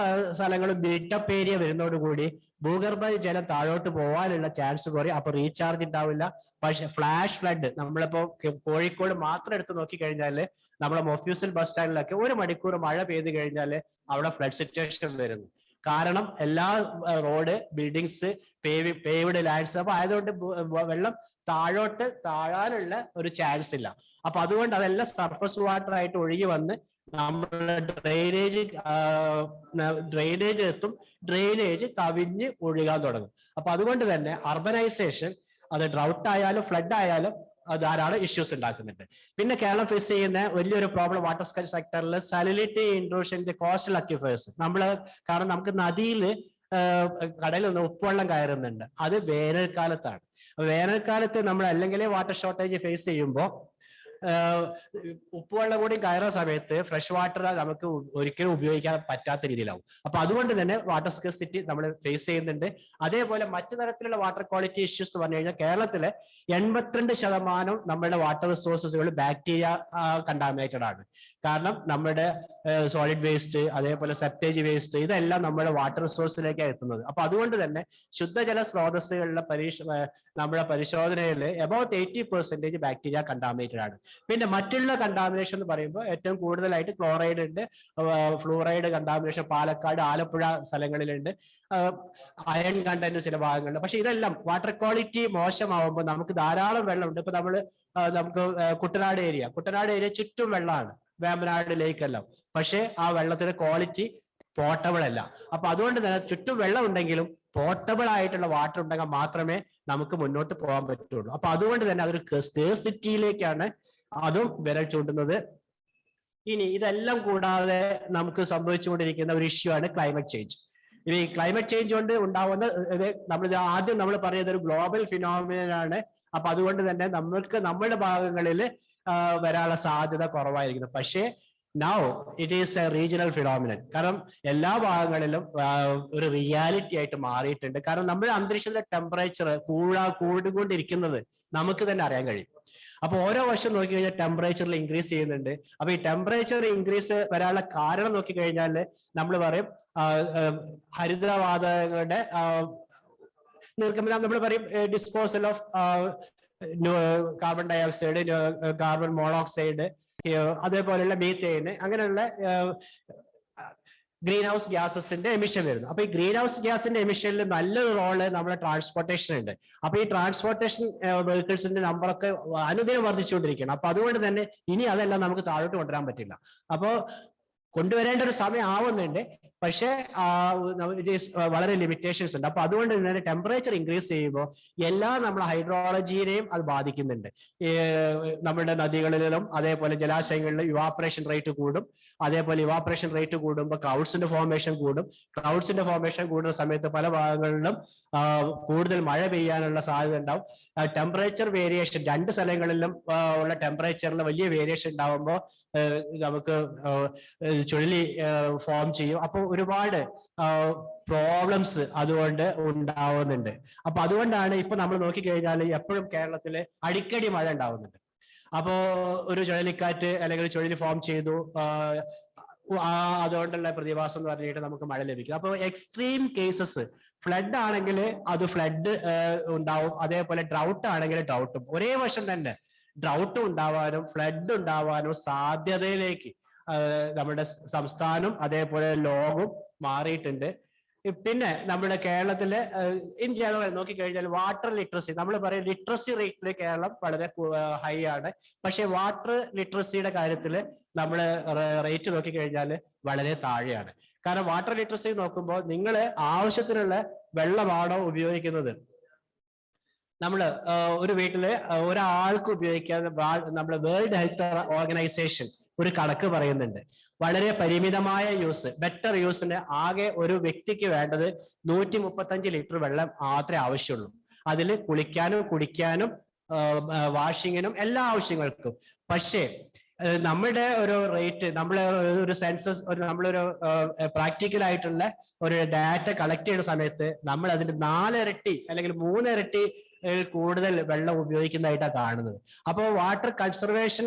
S1: സ്ഥലങ്ങളും ബിൽട്ടപ്പ് ഏരിയ വരുന്നതോടുകൂടി ഭൂഗർഭ ജലം താഴോട്ട് പോകാനുള്ള ചാൻസ് കുറയും, അപ്പൊ റീചാർജ് ഉണ്ടാവില്ല. പക്ഷെ ഫ്ലാഷ് ഫ്ലഡ് നമ്മളിപ്പോ കോഴിക്കോട് മാത്രം എടുത്ത് നോക്കിക്കഴിഞ്ഞാൽ നമ്മളെ മൊഫ്യൂസൽ ബസ് സ്റ്റാൻഡിലൊക്കെ 1 മണിക്കൂർ മഴ പെയ്ത് കഴിഞ്ഞാൽ അവിടെ ഫ്ലഡ് സിറ്റുവേഷൻ വരുന്നു. കാരണം എല്ലാ റോഡ് ബിൽഡിങ്സ് പേവ്ഡ് ലാൻഡ്സ് അപ്പൊ ആയതുകൊണ്ട് വെള്ളം താഴോട്ട് താഴാനുള്ള ഒരു ചാൻസ് ഇല്ല. അപ്പൊ അതുകൊണ്ട് അതെല്ലാം സർഫസ് വാട്ടർ ആയിട്ട് ഒഴുകി വന്ന് നമ്മുടെ ഡ്രെയിനേജ് എത്തും, ഡ്രെയിനേജ് കവിഞ്ഞ് ഒഴുകാൻ തുടങ്ങും. അപ്പൊ അതുകൊണ്ട് തന്നെ അർബനൈസേഷൻ അത് ഡ്രൗട്ട് ആയാലും ഫ്ലഡ് ആയാലും ധാരാളം ഇഷ്യൂസ് ഉണ്ടാക്കുന്നുണ്ട്. പിന്നെ കേരളം ഫേസ് ചെയ്യുന്ന വലിയൊരു പ്രോബ്ലം വാട്ടർ സെക്ടറിൽ സാലിനിറ്റി ഇൻട്രൂഷൻ കോസ്റ്റൽ അക്യൂഫേഴ്സ്. കാരണം നമുക്ക് നദിയിൽ കടലിൽ നിന്ന് ഉപ്പുവെള്ളം കയറുന്നുണ്ട്, അത് വേനൽക്കാലത്താണ്. വേനൽക്കാലത്ത് നമ്മൾ അല്ലെങ്കിൽ വാട്ടർ ഷോർട്ടേജ് ഫേസ് ചെയ്യുമ്പോൾ ഉപ്പുവെള്ളം കൂടി കയറുന്ന സമയത്ത് ഫ്രഷ് വാട്ടർ നമുക്ക് ഒരിക്കലും ഉപയോഗിക്കാൻ പറ്റാത്ത രീതിയിലാവും. അപ്പൊ അതുകൊണ്ട് തന്നെ വാട്ടർ സ്കേഴ്സിറ്റി നമ്മൾ ഫേസ് ചെയ്യുന്നുണ്ട്. അതേപോലെ മറ്റു തരത്തിലുള്ള വാട്ടർ ക്വാളിറ്റി ഇഷ്യൂസ് എന്ന് പറഞ്ഞു കഴിഞ്ഞാൽ കേരളത്തിലെ 82% നമ്മുടെ വാട്ടർ റിസോഴ്സസുകൾ ബാക്ടീരിയ കണ്ടാമിനേറ്റഡ് ആണ്. കാരണം നമ്മുടെ സോളിഡ് വേസ്റ്റ്, അതേപോലെ സെപ്റ്റേജ് വേസ്റ്റ്, ഇതെല്ലാം നമ്മുടെ വാട്ടർ റിസോഴ്സിലേക്കാണ് എത്തുന്നത്. അപ്പൊ അതുകൊണ്ട് തന്നെ ശുദ്ധജല സ്രോതസ്സുകളിലെ നമ്മുടെ പരിശോധനയിൽ അബൌട്ട് 80% ബാക്ടീരിയ കണ്ടാമിനേറ്റഡ് ആണ്. പിന്നെ മറ്റുള്ള കണ്ടാമിനേഷൻ എന്ന് പറയുമ്പോൾ ഏറ്റവും കൂടുതലായിട്ട് ക്ലോറൈഡ് ഉണ്ട്, ഫ്ലൂറൈഡ് കണ്ടാമിനേഷൻ പാലക്കാട്, ആലപ്പുഴ സ്ഥലങ്ങളിലുണ്ട്, അയൺ കണ്ടന്റ് ചില ഭാഗങ്ങളുണ്ട്. പക്ഷെ ഇതെല്ലാം വാട്ടർ ക്വാളിറ്റി മോശമാവുമ്പോൾ നമുക്ക് ധാരാളം വെള്ളമുണ്ട്. ഇപ്പൊ നമുക്ക് കുട്ടനാട് ഏരിയ ചുറ്റും വെള്ളമാണ്, വേമ്പനാട് ലേക്ക് എല്ലാം. പക്ഷെ ആ വെള്ളത്തിന്റെ ക്വാളിറ്റി പോർട്ടബിൾ അല്ല. അപ്പൊ അതുകൊണ്ട് തന്നെ ചുറ്റും വെള്ളം ഉണ്ടെങ്കിലും പോർട്ടബിൾ ആയിട്ടുള്ള വാട്ടർ ഉണ്ടെങ്കിൽ മാത്രമേ നമുക്ക് മുന്നോട്ട് പോകാൻ പറ്റുള്ളൂ. അപ്പൊ അതുകൊണ്ട് തന്നെ അതൊരു സ്കേഴ്സിറ്റിയിലേക്കാണ് അതും വിരൽ ചൂണ്ടുന്നത്. ഇനി ഇതെല്ലാം കൂടാതെ നമുക്ക് സംഭവിച്ചുകൊണ്ടിരിക്കുന്ന ഒരു ഇഷ്യൂ ആണ് ക്ലൈമറ്റ് ചേഞ്ച്. ഈ ക്ലൈമറ്റ് ചേഞ്ച് കൊണ്ട് ഉണ്ടാവുന്ന ആദ്യം നമ്മൾ പറയുന്നത് ഒരു ഗ്ലോബൽ ഫിനോമിനൻ. അപ്പൊ അതുകൊണ്ട് തന്നെ നമ്മുടെ ഭാഗങ്ങളിൽ വരാനുള്ള സാധ്യത കുറവായിരിക്കുന്നു. പക്ഷേ now it is A regional phenomenon. കാരണം എല്ലാ ഭാഗങ്ങളിലും ഒരു റിയാലിറ്റി ആയിട്ട് മാറിയിട്ടുണ്ട്. കാരണം നമ്മുടെ അന്തരീക്ഷത്തിലെ ടെമ്പറേച്ചർ കൂടിക്കൊണ്ടിരിക്കുന്നത് നമുക്ക് തന്നെ അറിയാൻ കഴിയും. അപ്പൊ ഓരോ വർഷം നോക്കിക്കഴിഞ്ഞാൽ ടെമ്പറേച്ചറിൽ ഇൻക്രീസ് ചെയ്യുന്നുണ്ട്. അപ്പൊ ഈ ടെമ്പറേച്ചർ ഇൻക്രീസ് വരാനുള്ള കാരണം നോക്കിക്കഴിഞ്ഞാൽ നമ്മൾ പറയും ഹരിതവാതകങ്ങളുടെ നമ്മൾ പറയും disposal of carbon dye oxide, carbon monoxide, അതേപോലെയുള്ള മീത്തേന്, അങ്ങനെയുള്ള ഗ്രീൻ ഹൗസ് ഗ്യാസസിന്റെ എമിഷൻ വരുന്നു. അപ്പൊ ഈ ഗ്രീൻ ഹൗസ് ഗ്യാസിന്റെ എമിഷനിൽ നല്ലൊരു റോള് നമ്മുടെ ട്രാൻസ്പോർട്ടേഷൻ ഉണ്ട്. അപ്പൊ ഈ ട്രാൻസ്പോർട്ടേഷൻ വെഹിക്കിൾസിന്റെ നമ്പറൊക്കെ അനുദിനം വർദ്ധിച്ചുകൊണ്ടിരിക്കുകയാണ്. അപ്പൊ അതുകൊണ്ട് തന്നെ ഇനി അതെല്ലാം നമുക്ക് താഴോട്ട് കൊണ്ടുവരാൻ പറ്റില്ല. അപ്പോ കൊണ്ടുവരേണ്ട ഒരു സമയം ആവുന്നുണ്ട്, പക്ഷേ വളരെ ലിമിറ്റേഷൻസ് ഉണ്ട്. അപ്പൊ അതുകൊണ്ട് തന്നെ ടെമ്പറേച്ചർ ഇൻക്രീസ് ചെയ്യുമ്പോൾ നമ്മളെ ഹൈഡ്രോളജിനെയും അത് ബാധിക്കുന്നുണ്ട്. നമ്മുടെ നദികളിലും അതേപോലെ ജലാശയങ്ങളിലും ഇവാപറേഷൻ റേറ്റ് കൂടും. അതേപോലെ ഇവാപറേഷൻ റേറ്റ് കൂടുമ്പോൾ ക്ലൗഡ്സിന്റെ ഫോർമേഷൻ കൂടും. ക്ലൗഡ്സിന്റെ ഫോർമേഷൻ കൂടുന്ന സമയത്ത് പല ഭാഗങ്ങളിലും കൂടുതൽ മഴ പെയ്യാനുള്ള സാധ്യത ഉണ്ടാവും. ടെമ്പറേച്ചർ വേരിയേഷൻ രണ്ട് സ്ഥലങ്ങളിലും ഉള്ള ടെമ്പറേച്ചറിൽ വലിയ വേരിയേഷൻ ഉണ്ടാവുമ്പോൾ നമുക്ക് ചുഴലി ഫോം ചെയ്യും. അപ്പോൾ ഒരുപാട് പ്രോബ്ലംസ് അതുകൊണ്ട് ഉണ്ടാവുന്നുണ്ട്. അപ്പൊ അതുകൊണ്ടാണ് ഇപ്പൊ നമ്മൾ നോക്കിക്കഴിഞ്ഞാൽ എപ്പോഴും കേരളത്തില് അടിക്കടി മഴ ഉണ്ടാവുന്നുണ്ട്. അപ്പോ ഒരു ചുഴലിക്കാറ്റ് അല്ലെങ്കിൽ ചുഴലി ഫോം ചെയ്തു, അതുകൊണ്ടുള്ള പ്രതിഭാസം എന്ന് പറഞ്ഞിട്ട് നമുക്ക് മഴ ലഭിക്കും. അപ്പോൾ എക്സ്ട്രീം കേസസ് ഫ്ലഡ് ആണെങ്കിൽ അത് ഫ്ലഡ് ഉണ്ടാവും, അതേപോലെ ഡ്രൗട്ട് ആണെങ്കിൽ ഡ്രൗട്ടും. ഒരേ വർഷം തന്നെ ഡ്രൗട്ട് ഉണ്ടാവാനും ഫ്ലഡ് ഉണ്ടാവാനും സാധ്യതയിലേക്ക് നമ്മുടെ സംസ്ഥാനം അതേപോലെ ലോകവും മാറിയിട്ടുണ്ട്. പിന്നെ നമ്മുടെ കേരളത്തില് ഇൻ ജനറൽ നോക്കിക്കഴിഞ്ഞാൽ വാട്ടർ ലിറ്ററസി, നമ്മൾ പറയും ലിറ്ററസി റേറ്റില് കേരളം വളരെ ഹൈ ആണ്. പക്ഷെ വാട്ടർ ലിറ്ററസിയുടെ കാര്യത്തില് നമ്മൾ റേറ്റ് നോക്കിക്കഴിഞ്ഞാൽ വളരെ താഴെയാണ്. കാരണം വാട്ടർ ലിറ്ററസി നോക്കുമ്പോൾ നിങ്ങൾ ആവശ്യത്തിനുള്ള വെള്ളമാണോ ഉപയോഗിക്കുന്നത്? നമ്മൾ ഒരു വീട്ടില് ഒരാൾക്ക് ഉപയോഗിക്കാതെ നമ്മൾ വേൾഡ് ഹെൽത്ത് ഓർഗനൈസേഷൻ ഒരു കണക്ക് പറയുന്നുണ്ട്. വളരെ പരിമിതമായ യൂസ്, ബെറ്റർ യൂസിന് ആകെ ഒരു വ്യക്തിക്ക് വേണ്ടത് 135 ലിറ്റർ വെള്ളം മാത്രമേ ആവശ്യമുള്ളൂ. അതിൽ കുളിക്കാനും കുടിക്കാനും വാഷിങ്ങിനും എല്ലാ ആവശ്യങ്ങൾക്കും. പക്ഷേ നമ്മുടെ ഒരു റേറ്റ്, നമ്മളെ ഒരു സെൻസസ്, നമ്മളൊരു പ്രാക്ടിക്കൽ ആയിട്ടുള്ള ഒരു ഡാറ്റ കളക്ട് ചെയ്യുന്ന സമയത്ത് നമ്മൾ അതിന്റെ 4 ഇരട്ടി അല്ലെങ്കിൽ 3 ഇരട്ടി കൂടുതൽ വെള്ളം ഉപയോഗിക്കുന്നതായിട്ടാണ് കാണുന്നത്. അപ്പോൾ വാട്ടർ കൺസർവേഷൻ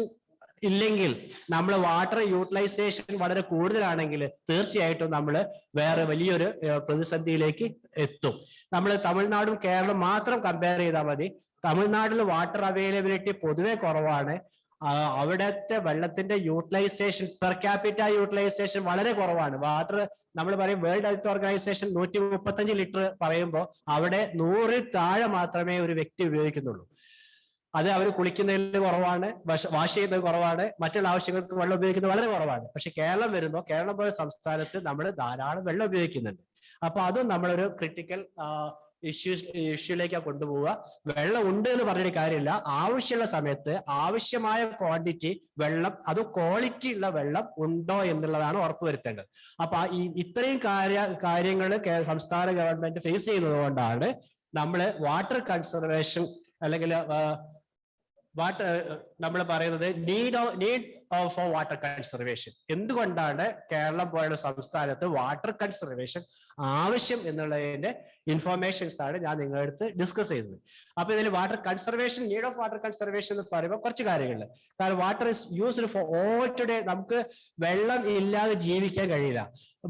S1: ഇല്ലെങ്കിൽ, നമ്മൾ വാട്ടർ യൂട്ടിലൈസേഷൻ വളരെ കൂടുതലാണെങ്കിൽ തീർച്ചയായിട്ടും നമ്മൾ വേറെ വലിയൊരു പ്രതിസന്ധിയിലേക്ക് എത്തും. നമ്മൾ തമിഴ്നാടും കേരളം മാത്രം കമ്പയർ ചെയ്താൽ മതി. തമിഴ്നാട്ടിൽ വാട്ടർ അവൈലബിലിറ്റി പൊതുവെ കുറവാണ്. അവിടുത്തെ വെള്ളത്തിന്റെ യൂട്ടിലൈസേഷൻ, പെർ ക്യാപിറ്റ യൂട്ടിലൈസേഷൻ വളരെ കുറവാണ്. വാട്ടർ നമ്മൾ പറയും വേൾഡ് ഹെൽത്ത് ഓർഗനൈസേഷൻ 135 ലിറ്റർ പറയുമ്പോൾ അവിടെ 100 താഴെ മാത്രമേ ഒരു വ്യക്തി ഉപയോഗിക്കുന്നുള്ളൂ. അത് അവർ കുളിക്കുന്നതിൽ കുറവാണ്, വാഷ് ചെയ്യുന്നത് കുറവാണ്, മറ്റുള്ള ആവശ്യങ്ങൾക്ക് വെള്ളം ഉപയോഗിക്കുന്നത് വളരെ കുറവാണ്. പക്ഷെ കേരളം വരുമ്പോൾ, കേരളം പോലെ സംസ്ഥാനത്ത് നമ്മൾ ധാരാളം വെള്ളം ഉപയോഗിക്കുന്നുണ്ട്. അപ്പൊ അതും നമ്മളൊരു ക്രിട്ടിക്കൽ ഇഷ്യൂയിലേക്കാണ് കൊണ്ടുപോവുക. വെള്ളം ഉണ്ട് എന്ന് പറഞ്ഞിട്ട് കാര്യമില്ല. ആവശ്യമുള്ള സമയത്ത് ആവശ്യമായ ക്വാണ്ടിറ്റി വെള്ളം, അത് ക്വാളിറ്റി ഉള്ള വെള്ളം ഉണ്ടോ എന്നുള്ളതാണ് ഉറപ്പുവരുത്തേണ്ടത്. അപ്പൊ ഇത്രയും കാര്യങ്ങൾ സംസ്ഥാന ഗവൺമെന്റ് ഫേസ് ചെയ്യുന്നത് കൊണ്ടാണ് നമ്മൾ വാട്ടർ കൺസർവേഷൻ അല്ലെങ്കിൽ വാട്ടർ നമ്മൾ പറയുന്നത് നീഡ് ഫോർ വാട്ടർ കൺസർവേഷൻ. എന്തുകൊണ്ടാണ് കേരളം പോലുള്ള സംസ്ഥാനത്ത് വാട്ടർ കൺസർവേഷൻ ആവശ്യം എന്നുള്ളതിന്റെ ഇൻഫോർമേഷൻസ് ആണ് ഞാൻ നിങ്ങളുടെ അടുത്ത് ഡിസ്കസ് ചെയ്തത്. അപ്പൊ ഇതിൽ water conservation, need of water conservation എന്ന് പറയുമ്പോൾ കുറച്ച് കാര്യങ്ങളുണ്ട്. കാരണം water is used for all today. നമുക്ക് വെള്ളം ഇല്ലാതെ ജീവിക്കാൻ കഴിയില്ല.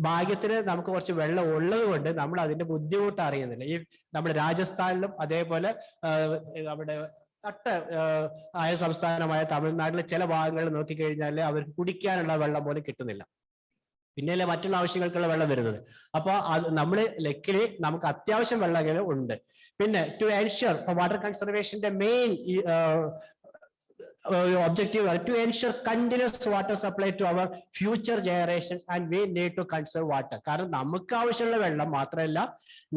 S1: ഭാഗ്യത്തിന് നമുക്ക് കുറച്ച് വെള്ളം ഉള്ളത് കൊണ്ട് നമ്മൾ അതിന്റെ ബുദ്ധിമുട്ട് അറിയുന്നില്ല. ഈ നമ്മുടെ രാജസ്ഥാനിലും അതേപോലെ നമ്മുടെ ആയ സംസ്ഥാനമായ തമിഴ്നാട്ടിലെ ചില ഭാഗങ്ങളിൽ നോക്കിക്കഴിഞ്ഞാൽ അവർക്ക് കുടിക്കാനുള്ള വെള്ളം പോലും കിട്ടുന്നില്ല. പിന്നെയല്ലേ മറ്റുള്ള ആവശ്യങ്ങൾക്കുള്ള വെള്ളം വരുന്നത്. അപ്പൊ അത് നമ്മൾ ലക്കിലി നമുക്ക് അത്യാവശ്യം വെള്ളം ഉണ്ട്. പിന്നെ ടു എൻഷുർ വാട്ടർ കൺസർവേഷന്റെ main objective to ensure continuous water supply to our future generations, and we need to conserve water. കാരണം നമുക്ക് ആവശ്യമുള്ള വെള്ളം മാത്രമല്ല,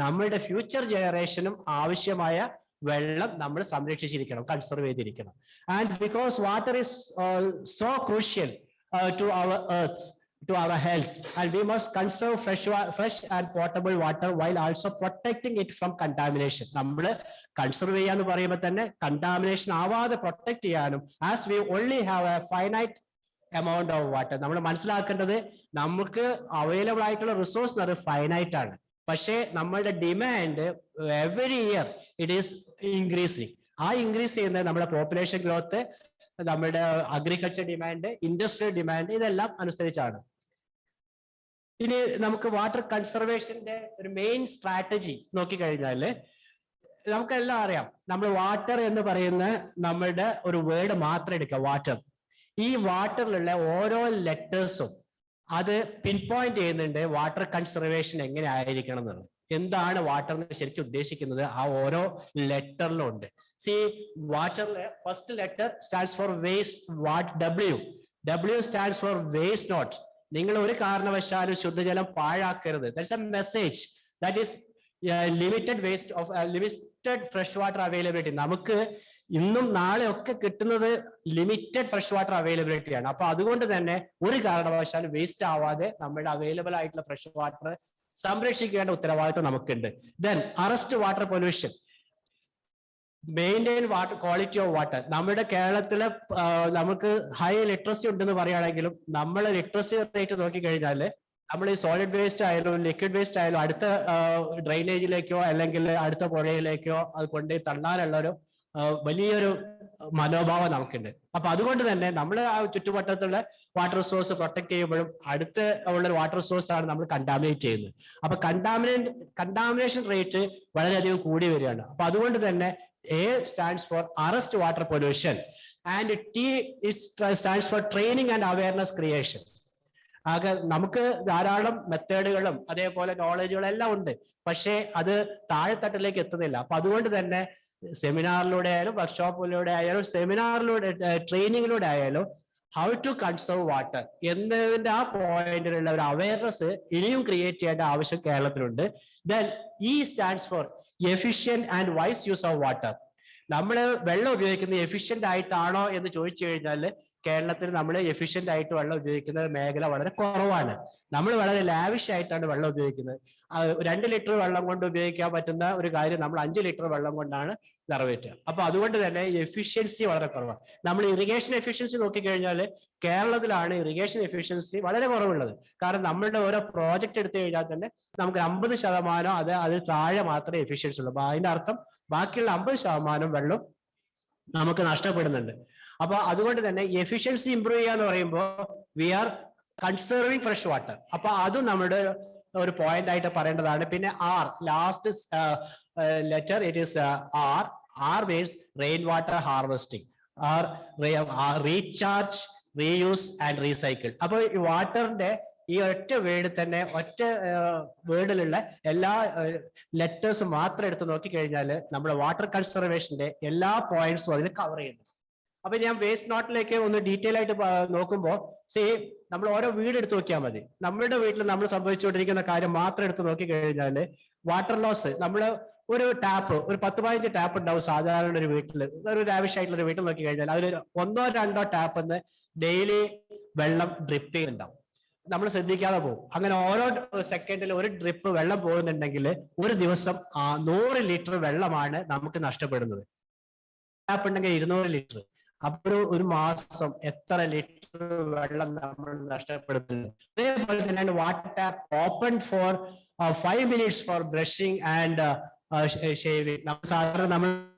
S1: നമ്മളുടെ ഫ്യൂച്ചർ ജനറേഷനും ആവശ്യമായ വെള്ളം നമ്മൾ സംരക്ഷിച്ചിരിക്കണം, കൺസർവ് ചെയ്തിരിക്കണം. And because water is so crucial to our earth, to our health, and we must conserve fresh and potable water while also protecting it from contamination. നമ്മൾ കൺസർവ് ചെയ്യാന്ന് പറയുമ്പോൾ തന്നെ കണ്ടാമിനേഷൻ ആവാതെ പ്രൊട്ടക്ട് ചെയ്യാനും, as we only have A finite amount of water. നമ്മൾ മനസ്സിലാക്കേണ്ടത് നമുക്ക് available ആയിട്ടുള്ള റിസോഴ്സ് എന്ന് പറയുന്നത് ഫൈനൈറ്റ് ആണ്. പക്ഷേ നമ്മളുടെ demand every year it is increasing. ആ ഇൻക്രീസ് ചെയ്യുന്നത് നമ്മുടെ പോപ്പുലേഷൻ ഗ്രോത്ത്, നമ്മുടെ അഗ്രികൾച്ചർ ഡിമാൻഡ്, ഇൻഡസ്ട്രിയൽ ഡിമാൻഡ്, ഇതെല്ലാം അനുസരിച്ചാണ്. ഇനി നമുക്ക് വാട്ടർ കൺസർവേഷന്റെ ഒരു മെയിൻ സ്ട്രാറ്റജി നോക്കിക്കഴിഞ്ഞാല് നമുക്കെല്ലാം അറിയാം. നമ്മൾ വാട്ടർ എന്ന് പറയുന്ന നമ്മളുടെ ഒരു വേർഡ് മാത്രം എടുക്കുക, വാട്ടർ. ഈ വാട്ടറിലുള്ള ഓരോ ലെറ്റേഴ്സും അത് പിൻ പോയിന്റ് ചെയ്യുന്നുണ്ട് വാട്ടർ കൺസർവേഷൻ എങ്ങനെ ആയിരിക്കണം എന്നുള്ളത്. എന്താണ് വാട്ടർ എന്ന് ശരിക്കും ഉദ്ദേശിക്കുന്നത് ആ ഓരോ ലെറ്ററിലും ഉണ്ട്. സി, വാട്ടറിലെ first letter stands for waste. W stands for waste not. നിങ്ങൾ ഒരു കാരണവശാലും ശുദ്ധജലം പാഴാക്കരുത്. That's a message. That is limited waste of limited fresh water availability. നമുക്ക് ഇന്നും നാളെ ഒക്കെ കിട്ടുന്നത് ലിമിറ്റഡ് ഫ്രഷ് വാട്ടർ അവൈലബിലിറ്റി ആണ്. അപ്പൊ അതുകൊണ്ട് തന്നെ ഒരു കാരണവശാലും വേസ്റ്റ് ആവാതെ നമ്മുടെ അവൈലബിൾ ആയിട്ടുള്ള ഫ്രഷ് വാട്ടർ സംരക്ഷിക്കേണ്ട ഉത്തരവാദിത്വം നമുക്കുണ്ട്. Then arrest water pollution, maintain water quality of water. നമ്മുടെ കേരളത്തിലെ നമുക്ക് ഹൈ ലിറ്ററസി ഉണ്ടെന്ന് പറയുകയാണെങ്കിലും നമ്മൾ ലിറ്ററസി റേറ്റ് നോക്കിക്കഴിഞ്ഞാല് നമ്മൾ ഈ സോളിഡ് വേസ്റ്റ് ആയാലും ലിക്വിഡ് വേസ്റ്റ് ആയാലും അടുത്ത ഡ്രെയിനേജിലേക്കോ അല്ലെങ്കിൽ അടുത്ത പുഴയിലേക്കോ അത് കൊണ്ടുപോയി തള്ളാനുള്ള ഒരു വലിയൊരു മനോഭാവം നമുക്കുണ്ട്. അപ്പൊ അതുകൊണ്ട് തന്നെ നമ്മൾ ആ ചുറ്റുവട്ടത്തുള്ള വാട്ടർ സോഴ്സ് പ്രൊട്ടക്ട് ചെയ്യുമ്പോഴും അടുത്ത ഉള്ള വാട്ടർ സോഴ്സ് ആണ് നമ്മൾ കണ്ടാമിനേറ്റ് ചെയ്യുന്നത്. അപ്പൊ കണ്ടാമിനേഷൻ റേറ്റ് വളരെയധികം കൂടി വരികയാണ്. അപ്പൊ അതുകൊണ്ട് തന്നെ A stands for arrest water pollution and T stands for training and awareness creation. ആകെ നമുക്ക് ധാരാളം മെത്തേഡുകളും അതേപോലെ നോളജുകളും എല്ലാം ഉണ്ട്, പക്ഷേ അത് താഴെത്തട്ടിലേക്ക് എത്തുന്നില്ല. അപ്പൊ അതുകൊണ്ട് തന്നെ സെമിനാറിലൂടെ ആയാലും വർക്ക്ഷോപ്പിലൂടെ ആയാലും സെമിനാറിലൂടെ ട്രെയിനിങ്ങിലൂടെ ആയാലും ഹൗ ടു കൺസേർവ് വാട്ടർ എന്നതിന്റെ ആ പോയിന്റിലുള്ള ഒരു അവയർനെസ് ഇനിയും ക്രിയേറ്റ് ചെയ്യേണ്ട ആവശ്യം കേരളത്തിലുണ്ട്. Then E stands for efficient and wise use of water. നമ്മൾ വെള്ളം ഉപയോഗിക്കുന്നത് എഫിഷ്യന്റ് ആയിട്ടാണോ എന്ന് ചോദിച്ചു കഴിഞ്ഞാൽ കേരളത്തിൽ നമ്മൾ എഫിഷ്യന്റ് ആയിട്ട് വെള്ളം ഉപയോഗിക്കുന്ന മേഖല വളരെ കുറവാണ്. നമ്മൾ വളരെ ലാവിഷ് ആയിട്ടാണ് വെള്ളം ഉപയോഗിക്കുന്നത്. 2 ലിറ്റർ വെള്ളം കൊണ്ട് ഉപയോഗിക്കാൻ പറ്റുന്ന ഒരു കാര്യം നമ്മൾ 5 ലിറ്റർ വെള്ളം കൊണ്ടാണ് നിറവേറ്റുക. അപ്പൊ അതുകൊണ്ട് തന്നെ എഫിഷ്യൻസി വളരെ കുറവാണ്. നമ്മൾ ഇറിഗേഷൻ എഫിഷ്യൻസി നോക്കിക്കഴിഞ്ഞാൽ കേരളത്തിലാണ് ഇറിഗേഷൻ എഫിഷ്യൻസി വളരെ കുറവുള്ളത്. കാരണം നമ്മളുടെ ഓരോ പ്രോജക്റ്റ് എടുത്തു കഴിഞ്ഞാൽ തന്നെ നമുക്ക് 50% അതിൽ താഴെ മാത്രമേ എഫിഷ്യൻസി ഉള്ളൂ. അതിന്റെ അർത്ഥം ബാക്കിയുള്ള 50% വെള്ളം നമുക്ക് നഷ്ടപ്പെടുന്നുണ്ട്. അപ്പൊ അതുകൊണ്ട് തന്നെ എഫിഷ്യൻസി ഇംപ്രൂവ് ചെയ്യാന്ന് പറയുമ്പോൾ we are conserving fresh water. അപ്പൊ അതും നമ്മുടെ ഒരു പോയിന്റ് ആയിട്ട് പറയേണ്ടതാണ്. പിന്നെ R, last letter it is R means rain water harvesting, R recharge, reuse and recycle. അപ്പൊ ഈ വാട്ടറിന്റെ ഈ ഒറ്റ വേർഡ് തന്നെ, ഒറ്റ വേർഡിലുള്ള എല്ലാ ലെറ്റേഴ്സ് മാത്രം എടുത്ത് നോക്കിക്കഴിഞ്ഞാൽ നമ്മുടെ വാട്ടർ കൺസർവേഷന്റെ എല്ലാ പോയിന്റ്സും അതിൽ കവർ ചെയ്യുന്നു. അപ്പൊ ഞാൻ വേസ്റ്റ് നോട്ടിലേക്ക് ഒന്ന് ഡീറ്റെയിൽ ആയിട്ട് നോക്കുമ്പോൾ നമ്മൾ ഓരോ വീട് എടുത്ത് നോക്കിയാൽ മതി. നമ്മുടെ വീട്ടിൽ നമ്മൾ സംഭവിച്ചുകൊണ്ടിരിക്കുന്ന കാര്യം മാത്രം എടുത്ത് നോക്കിക്കഴിഞ്ഞാൽ വാട്ടർ ലോസ്, നമ്മൾ ഒരു ടാപ്പ്, ഒരു 10-15 ടാപ്പ് ഉണ്ടാവും സാധാരണ ഒരു വീട്ടിൽ, ഒരു ലാവിഷ് ആയിട്ടുള്ള ഒരു വീട്ടിൽ നോക്കി കഴിഞ്ഞാൽ അതിൽ 1-2 ടാപ്പ് ഡെയിലി വെള്ളം ഡ്രിപ്പ് ചെയ്യുന്നുണ്ടാവും. നമ്മൾ ശ്രദ്ധിക്കാതെ പോകും. അങ്ങനെ ഓരോ സെക്കൻഡിൽ ഒരു ഡ്രിപ്പ് വെള്ളം പോകുന്നുണ്ടെങ്കിൽ ഒരു ദിവസം 100 ലിറ്റർ വെള്ളമാണ് നമുക്ക് നഷ്ടപ്പെടുന്നത്. ടാപ്പ് ഉണ്ടെങ്കിൽ 200 ലിറ്റർ. അപ്പോൾ ഒരു മാസം എത്ര ലിറ്റർ വെള്ളം നമ്മൾ നഷ്ടപ്പെടുന്നുണ്ട്. അതേപോലെ തന്നെയാണ് water tap open for 5 minutes for brushing and shaving. നമ്മൾ സാധാരണ നമ്മൾ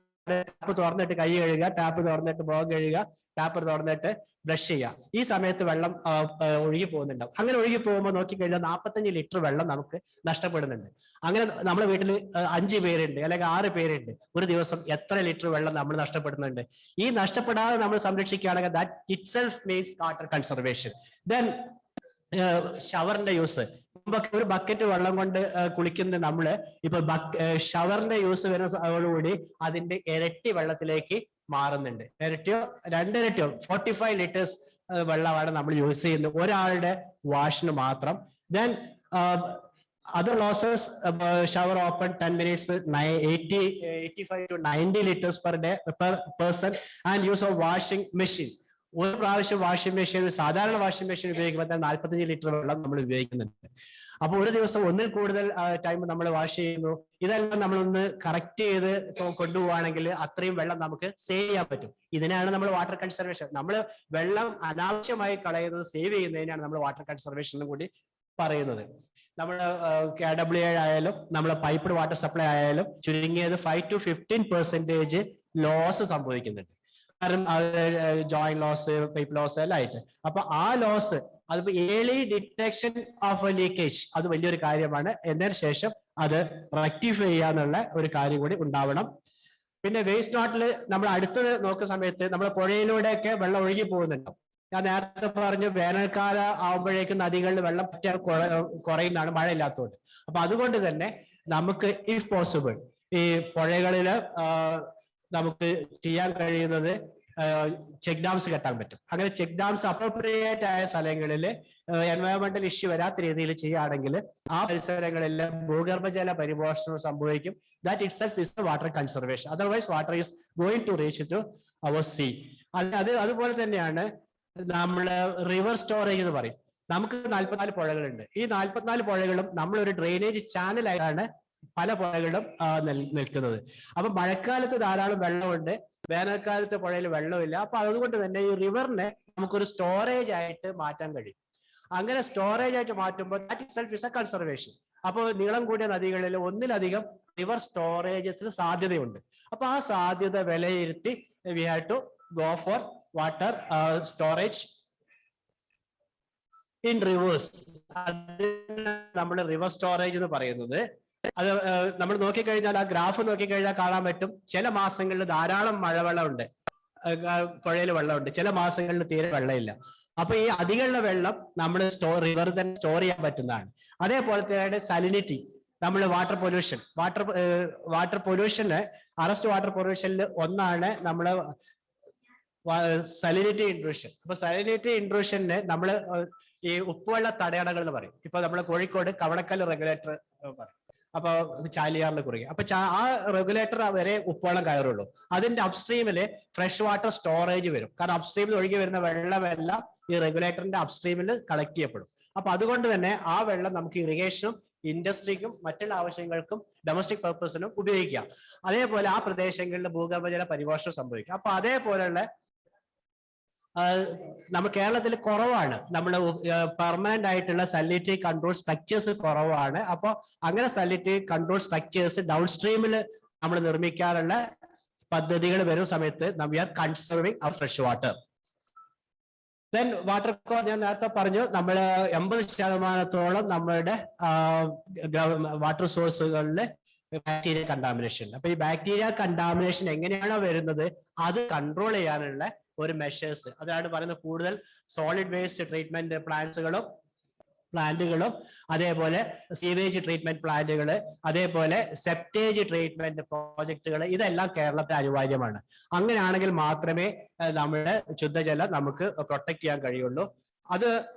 S1: ടാപ്പ് തുറന്നിട്ട് കൈ കഴുകുക, ടാപ്പ് തുറന്നിട്ട് മുഖം കഴുകുക, ടാപ്പ് തുറന്നിട്ട് ബ്രഷ് ചെയ്യുക. ഈ സമയത്ത് വെള്ളം ഒഴുകി പോകുന്നുണ്ടാവും. അങ്ങനെ ഒഴുകി പോകുമ്പോൾ നോക്കിക്കഴിഞ്ഞാൽ 45 ലിറ്റർ വെള്ളം നമുക്ക് നഷ്ടപ്പെടുന്നുണ്ട്. അങ്ങനെ നമ്മുടെ വീട്ടിൽ 5 പേരുണ്ട് അല്ലെങ്കിൽ 6 പേരുണ്ട്. ഒരു ദിവസം എത്ര ലിറ്റർ വെള്ളം നമ്മൾ നഷ്ടപ്പെടുന്നുണ്ട്? ഈ നഷ്ടപ്പെടാതെ നമ്മൾ സംരക്ഷിക്കുകയാണെങ്കിൽ that it self means water conservation. Then ഷവറിന്റെ യൂസ്. മുമ്പൊക്കെ ഒരു ബക്കറ്റ് വെള്ളം കൊണ്ട് കുളിക്കുന്ന നമ്മള് ഇപ്പൊ ഷവറിന്റെ യൂസ് വരുന്നതോടുകൂടി അതിന്റെ ഇരട്ടി വെള്ളത്തിലേക്ക് മാറുന്നുണ്ട്. ഇരട്ടിയോ 2 ഇരട്ടിയോ 45 ലിറ്റേഴ്സ് വെള്ളമാണ് നമ്മൾ യൂസ് ചെയ്യുന്നത് ഒരാളുടെ വാഷിന് മാത്രം. Then other losses, shower open 10 minutes 85 to 90 liters per day per person, and use of washing machine. ഒരു പ്രാവശ്യം വാഷിംഗ് മെഷീൻ, സാധാരണ വാഷിംഗ് മെഷീൻ ഉപയോഗിക്കുമ്പോൾ 45 ലിറ്റർ വെള്ളം നമ്മൾ ഉപയോഗിക്കുന്നുണ്ട്. അപ്പൊ ഒരു ദിവസം ഒന്നിൽ കൂടുതൽ ടൈം നമ്മൾ വാഷ് ചെയ്യുന്നു. ഇതെല്ലാം നമ്മളൊന്ന് കറക്റ്റ് ചെയ്ത് കൊണ്ടുപോവുകയാണെങ്കിൽ അത്രയും വെള്ളം നമുക്ക് സേവ് ചെയ്യാൻ പറ്റും. ഇതിനാണ് നമ്മൾ വാട്ടർ കൺസർവേഷൻ. നമ്മൾ വെള്ളം അനാവശ്യമായി കളയുന്നത് സേവ് ചെയ്യുന്നതിനാണ് നമ്മൾ വാട്ടർ കൺസർവേഷൻ കൂടി പറയുന്നത്. നമ്മുടെ KWA ആയാലും നമ്മളെ പൈപ്പ്ഡ് വാട്ടർ സപ്ലൈ ആയാലും ചുരുങ്ങിയത് 5 to 15% ലോസ് സംഭവിക്കുന്നുണ്ട്. കാരണം ജോയിന്റ് ലോസ്, പൈപ്പ് ലോസ് എല്ലാം ആയിട്ട്. അപ്പൊ ആ ലോസ്, അതിപ്പോ ഏർലി ഡിറ്റക്ഷൻ ഓഫ് ലീക്കേജ് അത് വലിയൊരു കാര്യമാണ്. എന്നതിന് ശേഷം അത് റെക്ടിഫൈ ചെയ്യാന്നുള്ള ഒരു കാര്യം കൂടി ഉണ്ടാവണം. പിന്നെ വേസ്റ്റ് നോട്ടിൽ നമ്മൾ അടുത്തത് നോക്കുന്ന സമയത്ത് നമ്മുടെ പുഴയിലൂടെയൊക്കെ വെള്ളം ഒഴുകി പോകുന്നുണ്ടാവും. ഞാൻ നേരത്തെ പറഞ്ഞു വേനൽക്കാലം ആവുമ്പോഴേക്കും നദികളിൽ വെള്ളം കുറയുന്നതാണ്, മഴയില്ലാത്തതുകൊണ്ട്. അപ്പൊ അതുകൊണ്ട് തന്നെ നമുക്ക് ഇഫ് പോസിബിൾ ഈ പുഴകളില് നമുക്ക് ചെയ്യാൻ കഴിയുന്നത് ചെക്ക് ഡാംസ് കെട്ടാൻ പറ്റും. അങ്ങനെ ചെക്ക് ഡാംസ് അപ്രോപ്രിയേറ്റ് ആയ സ്ഥലങ്ങളിൽ എൻവയോൺമെന്റൽ ഇഷ്യൂ വരാത്ത രീതിയിൽ ചെയ്യുകയാണെങ്കിൽ ആ പരിസരങ്ങളിൽ ഭൂഗർഭജല പരിപോഷണം സംഭവിക്കും. That it self is water conservation. Otherwise water is going to reach to our sea. അതുപോലെ തന്നെയാണ് നമ്മള് റിവർ സ്റ്റോറേജ് എന്ന് പറയും. നമുക്ക് 44 പുഴകളുണ്ട്. ഈ 44 പുഴകളും നമ്മളൊരു ഡ്രെയിനേജ് ചാനലായിട്ടാണ് പല പുഴകളും നിൽക്കുന്നത്. അപ്പൊ മഴക്കാലത്ത് ധാരാളം വെള്ളമുണ്ട്, വേനൽക്കാലത്ത് പുഴയിൽ വെള്ളമില്ല. അപ്പൊ അതുകൊണ്ട് തന്നെ ഈ റിവറിനെ നമുക്കൊരു സ്റ്റോറേജ് ആയിട്ട് മാറ്റാൻ കഴിയും. അങ്ങനെ സ്റ്റോറേജ് ആയിട്ട് മാറ്റുമ്പോൾ that itself is A conservation. അപ്പോൾ നീളം കൂടിയ നദികളിൽ ഒന്നിലധികം റിവർ സ്റ്റോറേജസിന് സാധ്യതയുണ്ട്. അപ്പൊ ആ സാധ്യത വിലയിരുത്തി we have to go for water storage in rivers. നമ്മൾ റിവർ സ്റ്റോറേജ് എന്ന് പറയുന്നത് അത് നമ്മൾ നോക്കിക്കഴിഞ്ഞാൽ ആ ഗ്രാഫ് നോക്കിക്കഴിഞ്ഞാൽ കാണാൻ പറ്റും. ചില മാസങ്ങളിൽ ധാരാളം മഴവെള്ളമുണ്ട്, പുഴയിൽ വെള്ളമുണ്ട്. ചില മാസങ്ങളിൽ തീരെ വെള്ളമില്ല. അപ്പൊ ഈ അധികമുള്ള വെള്ളം നമ്മൾ റിവർ തന്നെ സ്റ്റോർ ചെയ്യാൻ പറ്റുന്നതാണ്. അതേപോലെ തന്നെ സലിനിറ്റി, നമ്മൾ വാട്ടർ പൊല്യൂഷന് അറസ്റ്റ് വാട്ടർ പൊല്യൂഷനിൽ ഒന്നാണ് നമ്മള് സലിനിറ്റി ഇൻട്രൂഷൻ. അപ്പൊ സലിനിറ്റി ഇൻട്രൂഷന് നമ്മള് ഈ ഉപ്പുവെള്ള തടയണകൾ എന്ന് പറയും. ഇപ്പൊ നമ്മള് കോഴിക്കോട് കവണക്കൽ റെഗുലേറ്റർ പറയും, അപ്പൊ ചാലിയാറിന് കുറുകെ. അപ്പൊ ആ റെഗുലേറ്റർ വരെ ഉപ്പുവെള്ളം കയറുള്ളൂ. അതിന്റെ അപ്സ്ട്രീമില് ഫ്രഷ് വാട്ടർ സ്റ്റോറേജ് വരും. കാരണം അപ്സ്ട്രീമിൽ ഒഴുകി വരുന്ന വെള്ളമെല്ലാം ഈ റെഗുലേറ്ററിന്റെ അപ്സ്ട്രീമിൽ കളക്ട് ചെയ്യപ്പെടും. അപ്പൊ അതുകൊണ്ട് തന്നെ ആ വെള്ളം നമുക്ക് ഇറിഗേഷനും ഇൻഡസ്ട്രിക്കും മറ്റുള്ള ആവശ്യങ്ങൾക്കും ഡൊമസ്റ്റിക് പർപ്പസിനും ഉപയോഗിക്കാം. അതേപോലെ ആ പ്രദേശങ്ങളിൽ ഭൂഗർഭജല പരിപോഷണം സംഭവിക്കും. അപ്പൊ അതേപോലെയുള്ള നമ്മൾ കേരളത്തിൽ കുറവാണ്, നമ്മൾ പെർമനന്റ് ആയിട്ടുള്ള സാനിറ്ററി കൺട്രോൾ സ്ട്രക്ചേഴ്സ് കുറവാണ്. അപ്പോൾ അങ്ങനെ സാനിറ്ററി കൺട്രോൾ സ്ട്രക്ചേഴ്സ് ഡൗൺ സ്ട്രീമിൽ നമ്മൾ നിർമ്മിക്കാനുള്ള പദ്ധതികൾ വരുന്ന സമയത്ത് വി ആർ കൺസർവിങ് അവർ ഫ്രഷ് വാട്ടർ. ദെൻ വാട്ടർ ഞാൻ നേരത്തെ പറഞ്ഞു, നമ്മൾ 80% നമ്മളുടെ വാട്ടർ സോഴ്സുകളിൽ ബാക്ടീരിയ കണ്ടാമിനേഷൻ. അപ്പൊ ഈ ബാക്ടീരിയ കണ്ടാമിനേഷൻ എങ്ങനെയാണോ വരുന്നത് അത് കൺട്രോൾ ചെയ്യാനുള്ള ഒരു മെഷേഴ്സ്, അതാണ് പറയുന്നത്. കൂടുതൽ സോളിഡ് വേസ്റ്റ് ട്രീറ്റ്മെന്റ് പ്ലാന്റുകളും അതേപോലെ സീവേജ് ട്രീറ്റ്മെന്റ് പ്ലാന്റുകൾ, അതേപോലെ സെപ്റ്റേജ് ട്രീറ്റ്മെന്റ് പ്രോജക്റ്റുകൾ, ഇതെല്ലാം കേരളത്തിൽ അനിവാര്യമാണ്. അങ്ങനെയാണെങ്കിൽ മാത്രമേ നമ്മുടെ ശുദ്ധജലം നമുക്ക് പ്രൊട്ടക്ട് ചെയ്യാൻ കഴിയുള്ളൂ.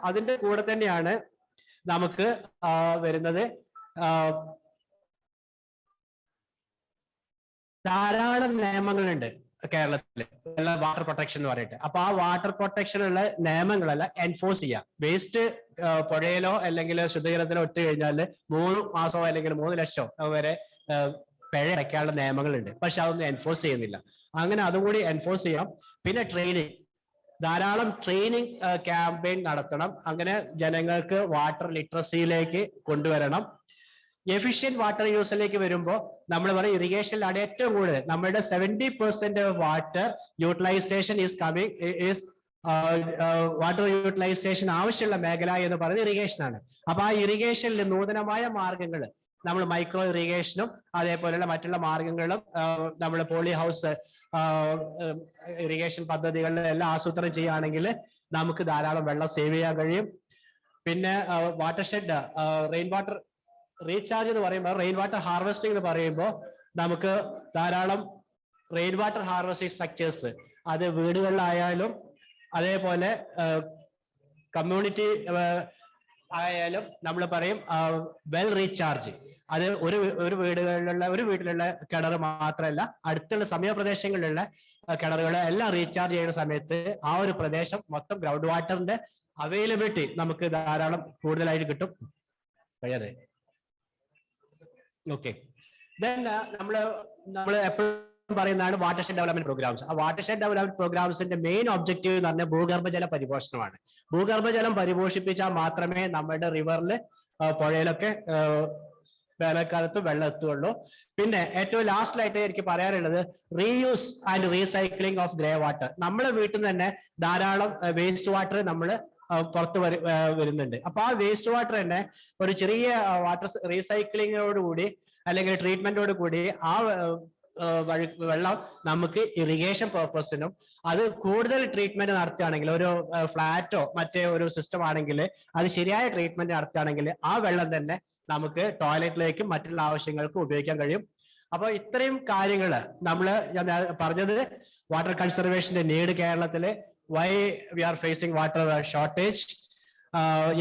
S1: അതിന്റെ കൂടെ തന്നെയാണ് നമുക്ക് വരുന്നത് ധാരാളം നിയമങ്ങളുണ്ട് കേരളത്തില് വാട്ടർ പ്രൊട്ടക്ഷൻ എന്ന് പറഞ്ഞിട്ട്. അപ്പൊ ആ വാട്ടർ പ്രൊട്ടക്ഷനുള്ള നിയമങ്ങളെല്ലാം എൻഫോഴ്സ് ചെയ്യാം. വേസ്റ്റ് പുഴയിലോ അല്ലെങ്കിൽ ശുദ്ധജലത്തിലോ ഇട്ട് കഴിഞ്ഞാൽ 3 മാസമോ അല്ലെങ്കിൽ 3 ലക്ഷം വരെ പിഴ അടയ്ക്കാനുള്ള നിയമങ്ങളുണ്ട്. പക്ഷെ അതൊന്നും എൻഫോഴ്സ് ചെയ്യുന്നില്ല. അങ്ങനെ അതുകൂടി എൻഫോഴ്സ് ചെയ്യാം. പിന്നെ ട്രെയിനിങ്, ധാരാളം ട്രെയിനിങ് ക്യാമ്പയിൻ നടത്തണം. അങ്ങനെ ജനങ്ങൾക്ക് വാട്ടർ ലിറ്ററസിയിലേക്ക് കൊണ്ടുവരണം. എഫിഷ്യന്റ് വാട്ടർ യൂസിലേക്ക് വരുമ്പോൾ നമ്മൾ പറയും ഇറിഗേഷനിലാണ് ഏറ്റവും കൂടുതൽ നമ്മളുടെ 70% വാട്ടർ യൂട്ടിലൈസേഷൻ വാട്ടർ യൂട്ടിലൈസേഷൻ ആവശ്യമുള്ള മേഖല എന്ന് പറയുന്നത് ഇറിഗേഷൻ ആണ്. അപ്പൊ ആ ഇറിഗേഷനിൽ നൂതനമായ മാർഗങ്ങൾ നമ്മൾ മൈക്രോ ഇറിഗേഷനും അതേപോലെയുള്ള മറ്റുള്ള മാർഗങ്ങളും നമ്മൾ പോളി ഹൗസ് ഇറിഗേഷൻ പദ്ധതികളിലെല്ലാം ആസൂത്രണം ചെയ്യുകയാണെങ്കിൽ നമുക്ക് ധാരാളം വെള്ളം സേവ് ചെയ്യാൻ കഴിയും. പിന്നെ water shed, rain water recharge എന്ന് പറയുമ്പോൾ, റെയിൻ വാട്ടർ ഹാർവെസ്റ്റിംഗ് എന്ന് പറയുമ്പോൾ നമുക്ക് ധാരാളം റെയിൻ വാട്ടർ ഹാർവെസ്റ്റിംഗ് സ്ട്രക്ചേഴ്സ്, അത് വീടുകളിലായാലും അതേപോലെ കമ്മ്യൂണിറ്റി ആയാലും നമ്മൾ പറയും വെൽ റീചാർജ്. അത് ഒരു വീട്ടിലുള്ള കിണർ മാത്രമല്ല, അടുത്തുള്ള സമീപപ്രദേശങ്ങളിലുള്ള കിണറുകൾ എല്ലാം റീചാർജ് ചെയ്യുന്ന സമയത്ത് ആ ഒരു പ്രദേശം മൊത്തം ഗ്രൗണ്ട് വാട്ടറിന്റെ അവൈലബിലിറ്റി നമുക്ക് ധാരാളം കൂടുതലായിട്ട് കിട്ടും. ഓക്കെ, ദെൻ നമ്മൾ എപ്പോഴും പറയുന്നതാണ് വാട്ടർഷെഡ് ഡെവലപ്മെന്റ് പ്രോഗ്രാംസ്. ആ വാട്ടർഷെഡ് ഡെവലപ്മെന്റ് പ്രോഗ്രാംസിന്റെ മെയിൻ ഒബ്ജക്റ്റീവ് എന്ന് പറഞ്ഞാൽ ഭൂഗർഭജല പരിപോഷണമാണ്. ഭൂഗർഭജലം പരിപോഷിപ്പിച്ചാൽ മാത്രമേ നമ്മുടെ റിവറിൽ പുഴയിലൊക്കെ വേനൽക്കാലത്ത് വെള്ളം എത്തുകയുള്ളൂ. പിന്നെ ഏറ്റവും ലാസ്റ്റിലായിട്ട് എനിക്ക് പറയാനുള്ളത് reuse and recycling of grey water. നമ്മളെ വീട്ടിൽ നിന്ന് തന്നെ ധാരാളം വേസ്റ്റ് വാട്ടർ നമ്മൾ പുറത്ത് വരുന്നുണ്ട്. അപ്പൊ ആ വേസ്റ്റ് വാട്ടർ തന്നെ ഒരു ചെറിയ വാട്ടർ റീസൈക്ലിങ്ങിനോടുകൂടി അല്ലെങ്കിൽ ട്രീറ്റ്മെന്റോട് കൂടി ആ വെള്ളം നമുക്ക് ഇറിഗേഷൻ പർപ്പസിനും അത് കൂടുതൽ ട്രീറ്റ്മെന്റ് നടത്തുകയാണെങ്കിൽ, ഒരു ഫ്ലാറ്റോ മറ്റേ ഒരു സിസ്റ്റം ആണെങ്കിൽ അത് ശരിയായ ട്രീറ്റ്മെന്റ് നടത്തുകയാണെങ്കിൽ ആ വെള്ളം തന്നെ നമുക്ക് ടോയ്ലറ്റിലേക്കും മറ്റുള്ള ആവശ്യങ്ങൾക്കും ഉപയോഗിക്കാൻ കഴിയും. അപ്പൊ ഇത്രയും കാര്യങ്ങൾ ഞാൻ പറഞ്ഞത് വാട്ടർ കൺസർവേഷന്റെ നീഡ് കേരളത്തില്, why we are facing water shortage,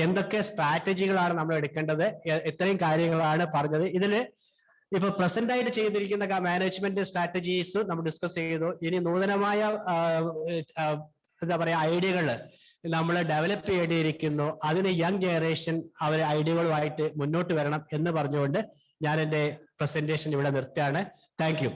S1: എന്തൊക്കെ സ്ട്രാറ്റജികളാണ് നമ്മൾ എടുക്കേണ്ടത്, ഇത്രയും കാര്യങ്ങളാണ് പറഞ്ഞത്. ഇതില് ഇപ്പൊ പ്രസന്റ് ആയിട്ട് ചെയ്തിരിക്കുന്ന മാനേജ്മെന്റ് സ്ട്രാറ്റജീസ് നമ്മൾ ഡിസ്കസ് ചെയ്തു. ഇനി നൂതനമായ എന്താ പറയാ ഐഡിയകൾ നമ്മൾ ഡെവലപ്പ് ചെയ്യേണ്ടിയിരിക്കുന്നു. അതിന് യങ് ജനറേഷൻ അവർ ഐഡിയകളുമായിട്ട് മുന്നോട്ട് വരണം എന്ന് പറഞ്ഞുകൊണ്ട് ഞാൻ എൻ്റെ പ്രസന്റേഷൻ ഇവിടെ നിർത്തുകയാണ്. Thank you.